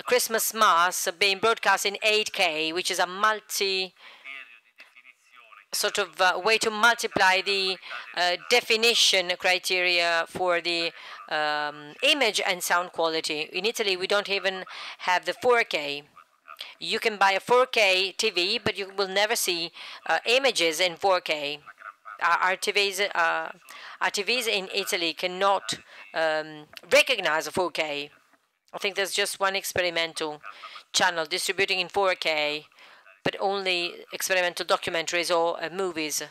Christmas Mass being broadcast in 8K, which is a sort of way to multiply the definition criteria for the image and sound quality. In Italy, we don't even have the 4K. You can buy a 4K TV, but you will never see images in 4K. Our TVs in Italy cannot recognize a 4K. I think there's just one experimental channel distributing in 4K, but only experimental documentaries or movies.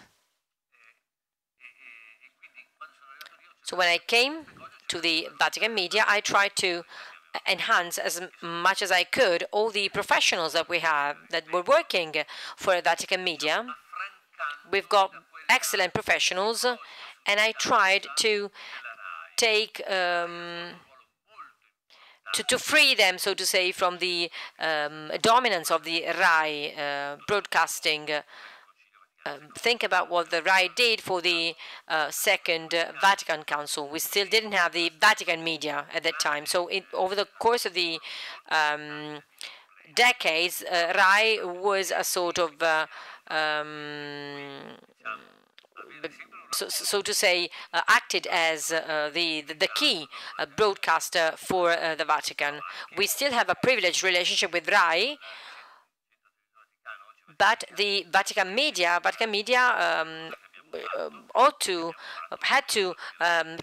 So when I came to the Vatican Media, I tried to enhance as much as I could all the professionals that we have that were working for Vatican Media. We've got excellent professionals, and I tried to take to free them, so to say, from the dominance of the RAI broadcasting. Think about what the RAI did for the Second Vatican Council. We still didn't have the Vatican Media at that time. So over the course of the decades, RAI was a sort of so to say, acted as the key broadcaster for the Vatican. We still have a privileged relationship with RAI, but the Vatican Media had to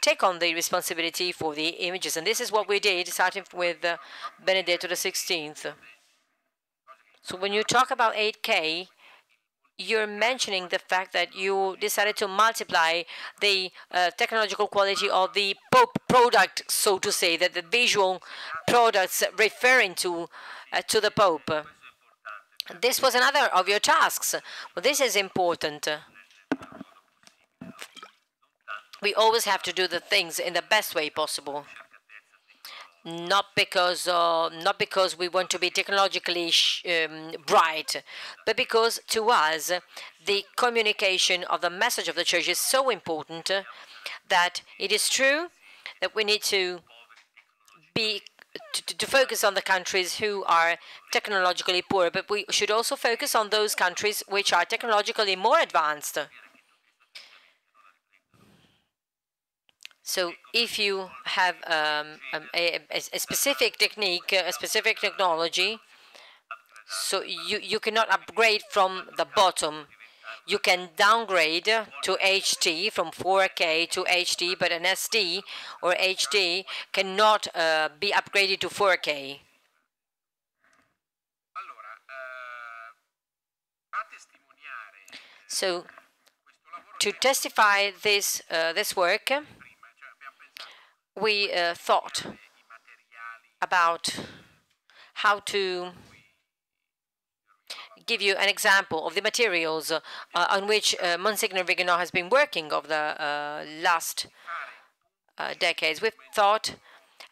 take on the responsibility for the images, and this is what we did, starting with Benedetto XVI. So when you talk about 8K, you're mentioning the fact that you decided to multiply the technological quality of the Pope product, so to say, that the visual products referring to the Pope. This was another of your tasks. Well, this is important. We always have to do the things in the best way possible. Not because we want to be technologically bright, but because to us the communication of the message of the Church is so important that it is true that we need to focus on the countries who are technologically poor, but we should also focus on those countries which are technologically more advanced. So if you have a specific technique, a specific technology, so you cannot upgrade from the bottom. You can downgrade to HD from 4K to HD, but an SD or HD cannot be upgraded to 4K. So to testify this work, we thought about how to give you an example of the materials on which Monsignor Viganò has been working over the last decades. We've thought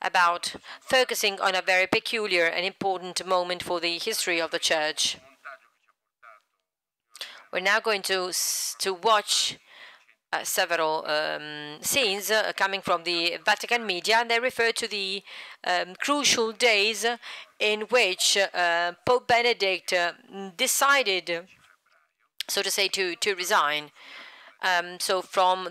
about focusing on a very peculiar and important moment for the history of the Church. We're now going to watch several scenes coming from the Vatican media, and they refer to the crucial days in which Pope Benedict decided, so to say, to resign. So from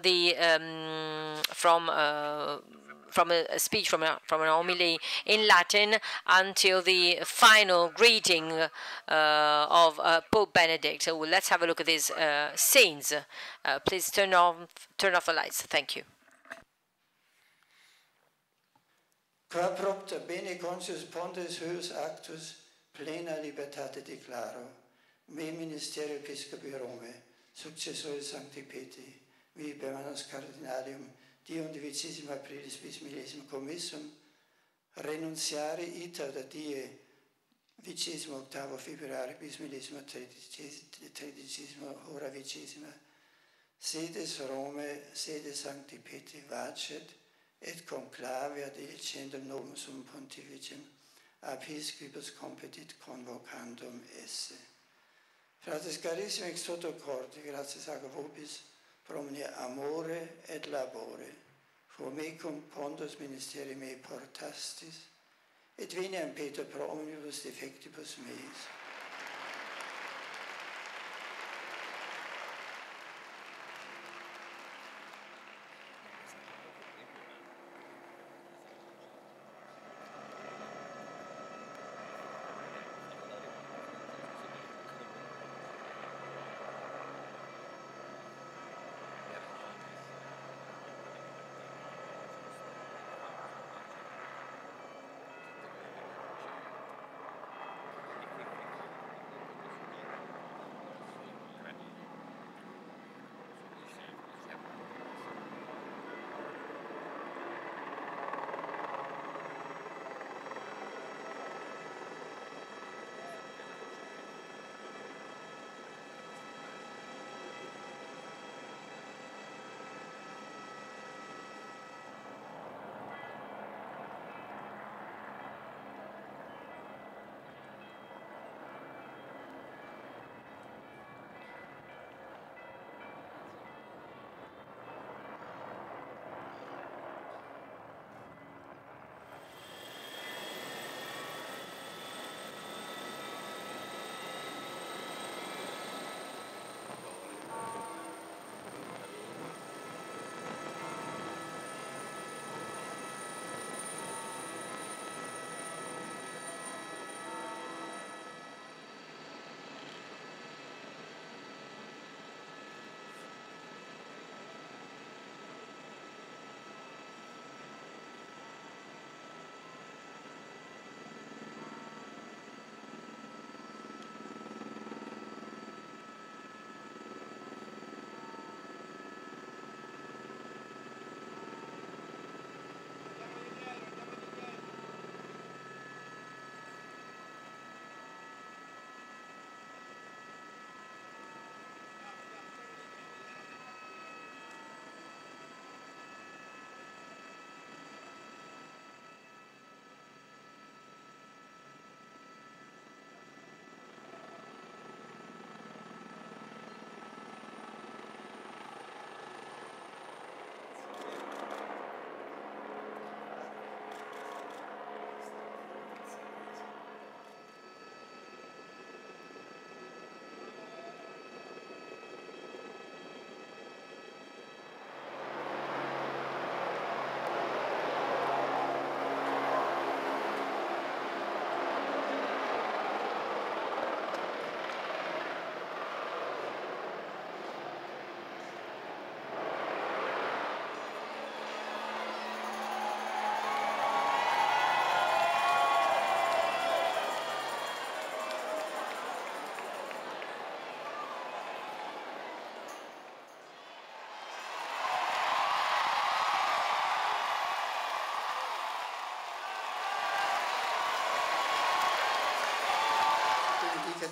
a speech, from an homily in Latin, until the final greeting of Pope Benedict. So let's have a look at these scenes. Please turn off the lights. Thank you. Qua propter bene conscius pontes huius actus plena libertate declaro, me ministerio episcopi Rome, successore Sancti Petri, vi permanus cardinalium, Dium divicissima aprilis bis millesimo commissum, renunziare iter da die 28 februari bis millesimo 13 hora 20, sedes Rome, sede Sancti Petri vacet, et conclavia delicendum novum sum pontificem, episcopus competit convocandum esse. Fratres carissimi ex toto cordi, gratias aga vobis, promne amore et labore, formecum pondus ministeri mei portastis, et veniam Peter pro omnibus defectibus meis.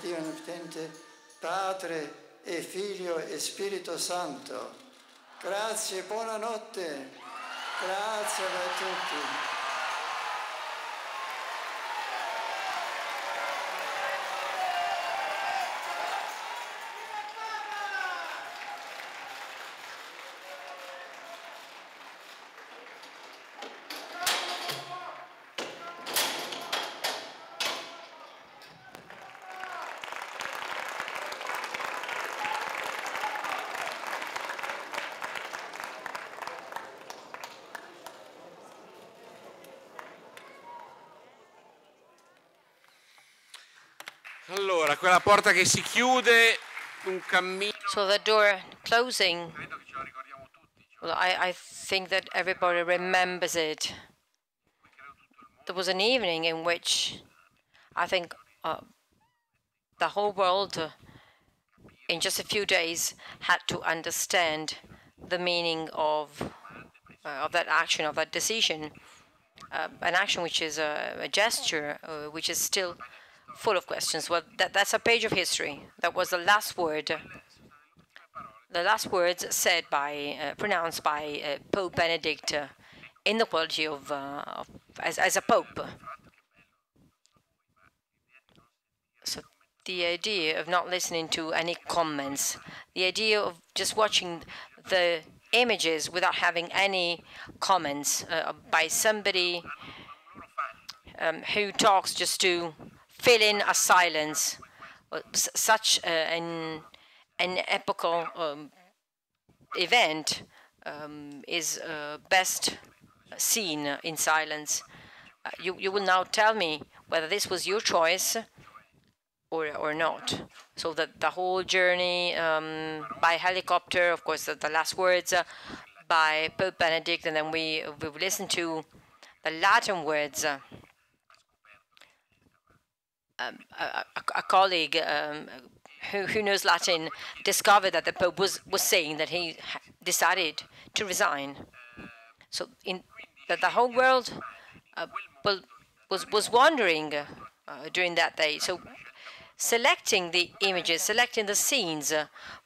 Dio Onnipotente, Padre e Figlio e Spirito Santo. Grazie, buonanotte. Grazie a tutti. Allora, quella porta che si chiude, un cammino. So the door closing, well, I think that everybody remembers it. There was an evening in which I think the whole world, in just a few days, had to understand the meaning of that action, of that decision, an action which is a gesture, which is still full of questions. Well, that's a page of history. That was the last word. The last words said by, pronounced by Pope Benedict in the quality of as a pope. So the idea of not listening to any comments, the idea of just watching the images without having any comments by somebody who talks just to fill in a silence, such an epochal event is best seen in silence. You will now tell me whether this was your choice or not. So that the whole journey by helicopter, of course, the last words by Pope Benedict, and then we listened to the Latin words. A colleague who knows Latin discovered that the Pope was saying that he decided to resign. So that the whole world was wondering during that day. So selecting the images, selecting the scenes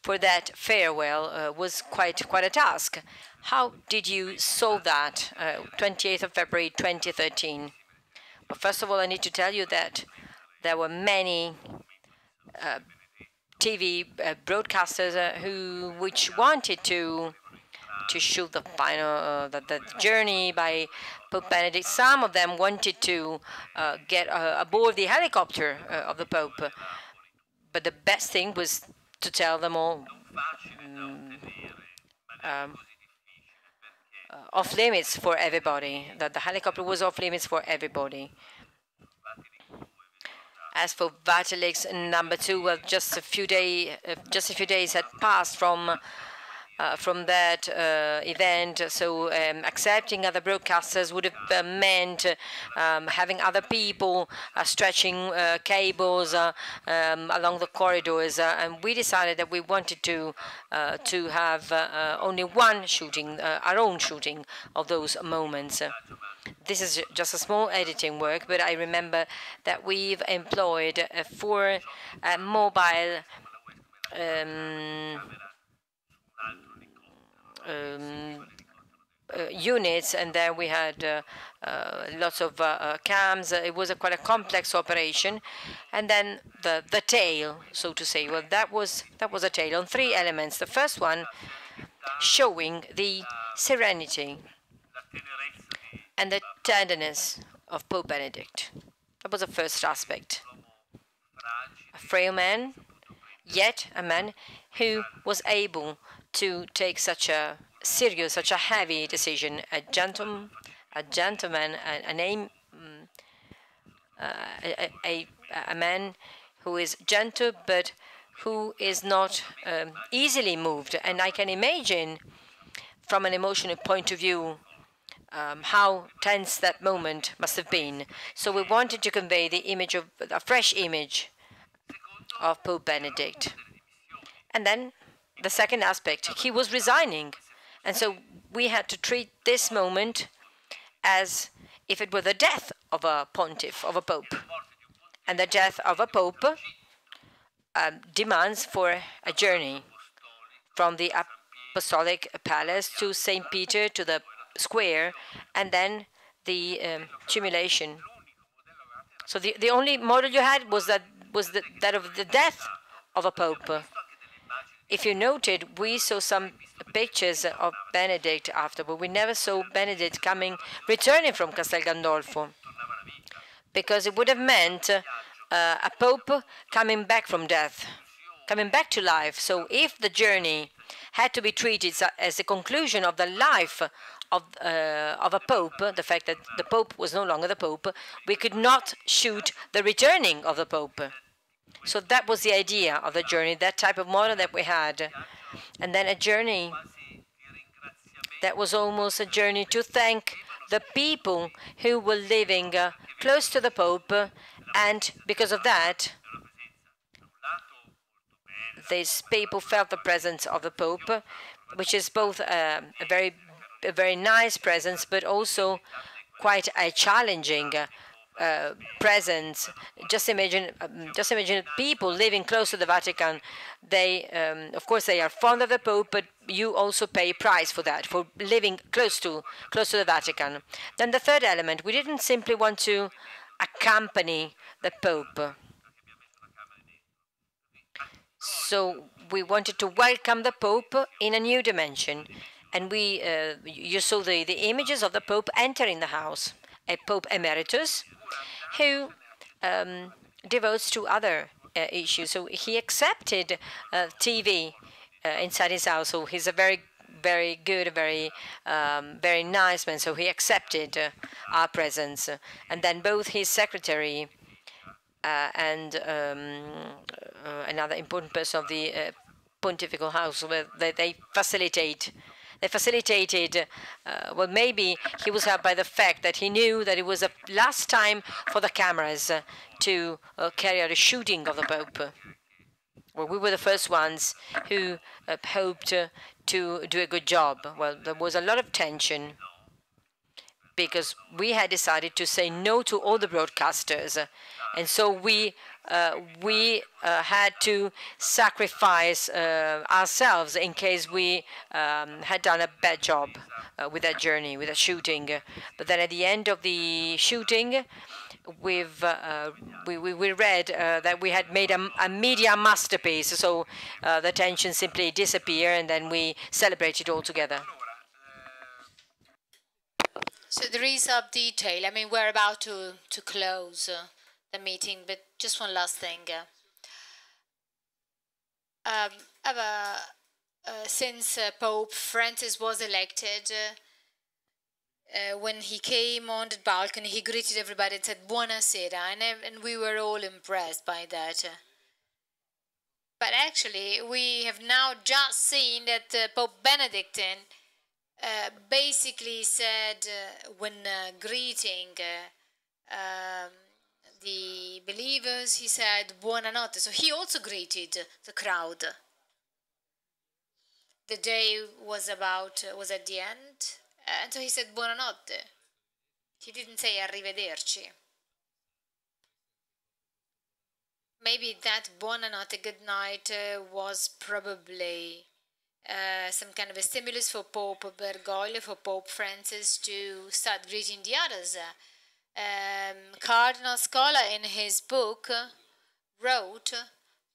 for that farewell was quite a task. How did you solve that? 28th of February 2013. Well, first of all, I need to tell you that there were many TV broadcasters which wanted to shoot the final the journey by Pope Benedict. Some of them wanted to get aboard the helicopter of the Pope, but the best thing was to tell them all off limits for everybody. That the helicopter was off limits for everybody. As for Vatilex #2, well, just a few days had passed from that event, so accepting other broadcasters would have meant having other people stretching cables along the corridors, and we decided that we wanted to have only one shooting, our own shooting of those moments. This is just a small editing work, but I remember that we've employed 4 mobile units, and then we had lots of cams. It was quite a complex operation, and then the tail, so to say. Well, that was a tail on 3 elements. The first one showing the serenity and the tenderness of Pope Benedict. That was the first aspect. A frail man, yet a man who was able to take such a serious, such a heavy decision. A gentleman, a man who is gentle, but who is not easily moved. And I can imagine, from an emotional point of view, how tense that moment must have been. So we wanted to convey the image of a fresh image of Pope Benedict. And then the second aspect, he was resigning. And so we had to treat this moment as if it were the death of a pontiff, of a pope. And the death of a pope demands for a journey from the Apostolic Palace to St. Peter, to the square, and then the tribulation. So the only model you had was that of the death of a pope. If you noted, we saw some pictures of Benedict after, but we never saw Benedict returning from Castel Gandolfo, because it would have meant a pope coming back from death, coming back to life. So if the journey had to be treated as the conclusion of the life of a pope, the fact that the pope was no longer the pope, we could not shoot the returning of the pope. So that was the idea of the journey, that type of model that we had. And then a journey that was almost a journey to thank the people who were living close to the Pope, and because of that, these people felt the presence of the Pope, which is both a very nice presence, but also quite a challenging presence. Just imagine people living close to the Vatican. They, of course, they are fond of the Pope, but you also pay a price for that, for living close to the Vatican. Then the third element, we didn't simply want to accompany the Pope. So we wanted to welcome the Pope in a new dimension. And you saw the images of the Pope entering the house, a Pope Emeritus, who devotes to other issues. So he accepted TV inside his house. So he's a very, very good, very nice man. So he accepted our presence. And then both his secretary and another important person of the Pontifical House, they facilitated, well, maybe he was helped by the fact that he knew that it was the last time for the cameras to carry out a shooting of the Pope. Well, we were the first ones who hoped to do a good job. Well, there was a lot of tension because we had decided to say no to all the broadcasters. And so we had to sacrifice ourselves in case we had done a bad job with that journey, with that shooting. But then at the end of the shooting, we read that we had made a media masterpiece. So the tension simply disappeared, and then we celebrated all together. So there is some detail. I mean, we're about to close the meeting, but just one last thing. Since Pope Francis was elected, when he came on the balcony, he greeted everybody and said "Buonasera," and we were all impressed by that. But actually, we have now just seen that Pope Benedict basically said, when greeting the believers, he said "Buonanotte." So he also greeted the crowd. The day was at the end, and so he said "Buonanotte." He didn't say "Arrivederci." Maybe that "Buonanotte," good night, was probably some kind of a stimulus for Pope Bergoglio, for Pope Francis to start greeting the others. Cardinal Scola, in his book, wrote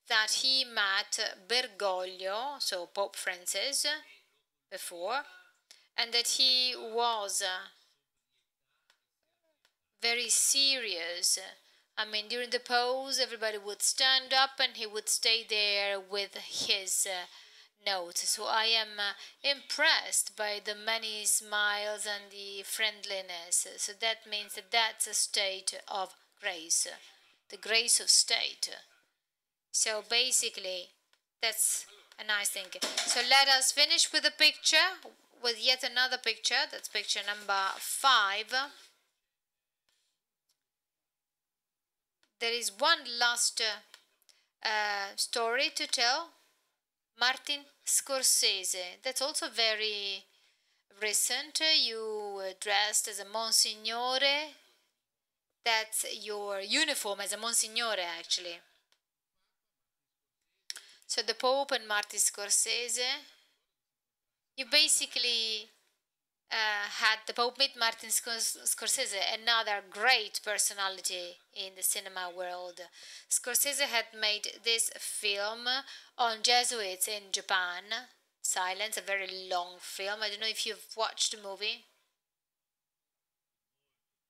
that he met Bergoglio, so Pope Francis, before, and that he was very serious. I mean, during the pose, everybody would stand up and he would stay there with his notes. So I am impressed by the many smiles and the friendliness. So that means that that's a state of grace, the grace of state. So basically, that's a nice thing. So let us finish with a picture, with yet another picture. That's picture number 5. There is one last story to tell. Martin Scorsese. That's also very recent. You dressed as a Monsignore. That's your uniform as a Monsignore, actually. So the Pope and Martin Scorsese, you basically had the Pope meet Martin Scorsese, another great personality in the cinema world. Scorsese had made this film on Jesuits in Japan, Silence, a very long film. I don't know if you've watched the movie.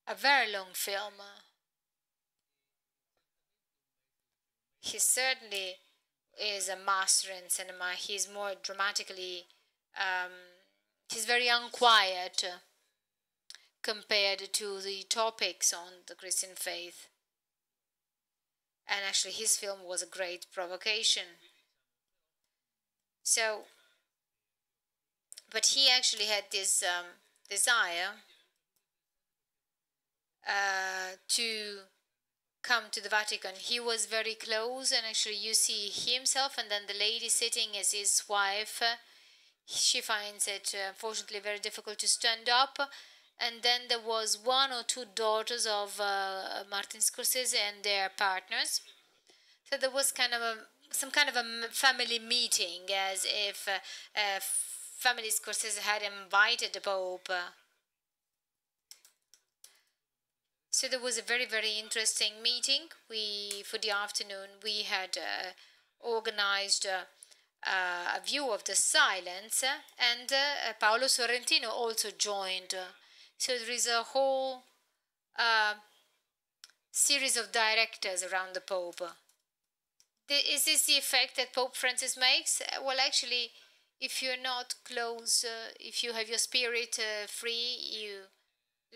A very long film. He certainly is a master in cinema. He's more dramatically, he's very unquiet compared to the topics on the Christian faith. And actually his film was a great provocation. So, but he actually had this desire to come to the Vatican. He was very close, and actually you see himself and then the lady sitting as his wife. She finds it unfortunately very difficult to stand up. And then there was one or two daughters of Martin Scorsese and their partners. So there was kind of some kind of a family meeting, as if family Scorsese had invited the Pope. So there was a very, very interesting meeting. For the afternoon, we had organized a view of the Silence, and Paolo Sorrentino also joined. So there is a whole series of directors around the Pope. Is this the effect that Pope Francis makes? Well, actually, if you're not close, if you have your spirit free, you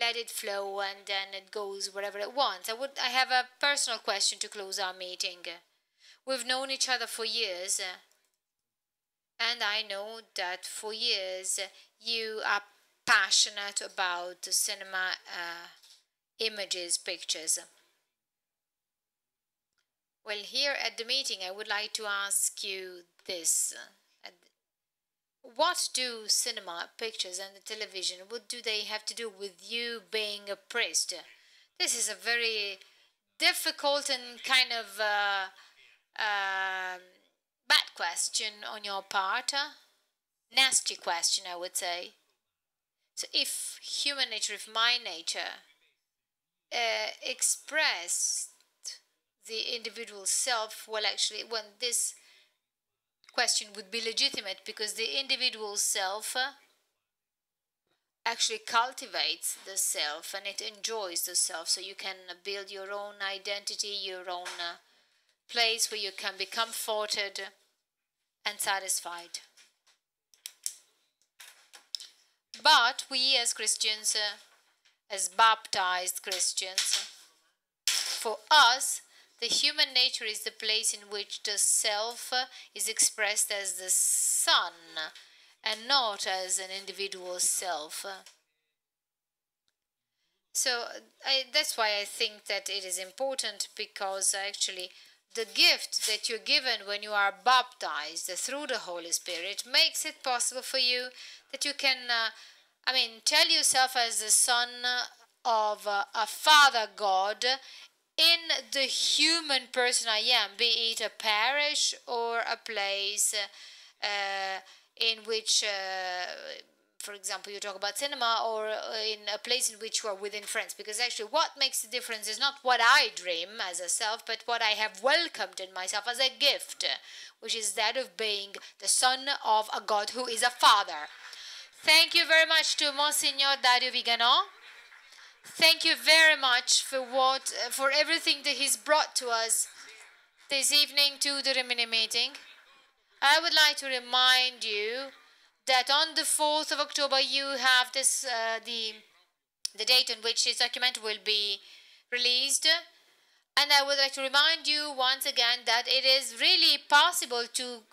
let it flow, and then it goes wherever it wants. I have a personal question to close our meeting. We've known each other for years, and I know that for years you are passionate about cinema images, pictures. Well, here at the meeting, I would like to ask you this. What do cinema, pictures and the television, what do they have to do with you being a priest? This is a very difficult and kind of bad question on your part. Nasty question, I would say. So if human nature, if my nature expressed the individual self, well, actually, when this question would be legitimate, because the individual self actually cultivates the self and it enjoys the self, so you can build your own identity, your own place where you can be comforted and satisfied. But we as Christians, as baptized Christians, for us, the human nature is the place in which the self is expressed as the Son and not as an individual self. So that's why I think that it is important, because actually the gift that you're given when you are baptized through the Holy Spirit makes it possible for you that you can, tell yourself as the son of a Father God in the human person I am, be it a parish or a place in which, for example, you talk about cinema, or in a place in which you are within friends. Because actually what makes the difference is not what I dream as a self, but what I have welcomed in myself as a gift, which is that of being the son of a God who is a Father. Thank you very much to Monsignor Dario Viganò. Thank you very much for everything that he's brought to us this evening to the Rimini meeting. I would like to remind you that on the 4th of October you have this the date on which this document will be released. And I would like to remind you once again that it is really possible to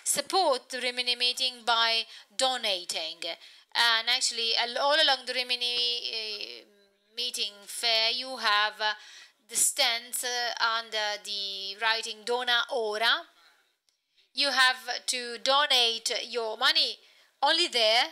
support the Rimini meeting by donating. And actually, all along the Rimini meeting fair, you have the stands under the writing Dona Ora. You have to donate your money only there,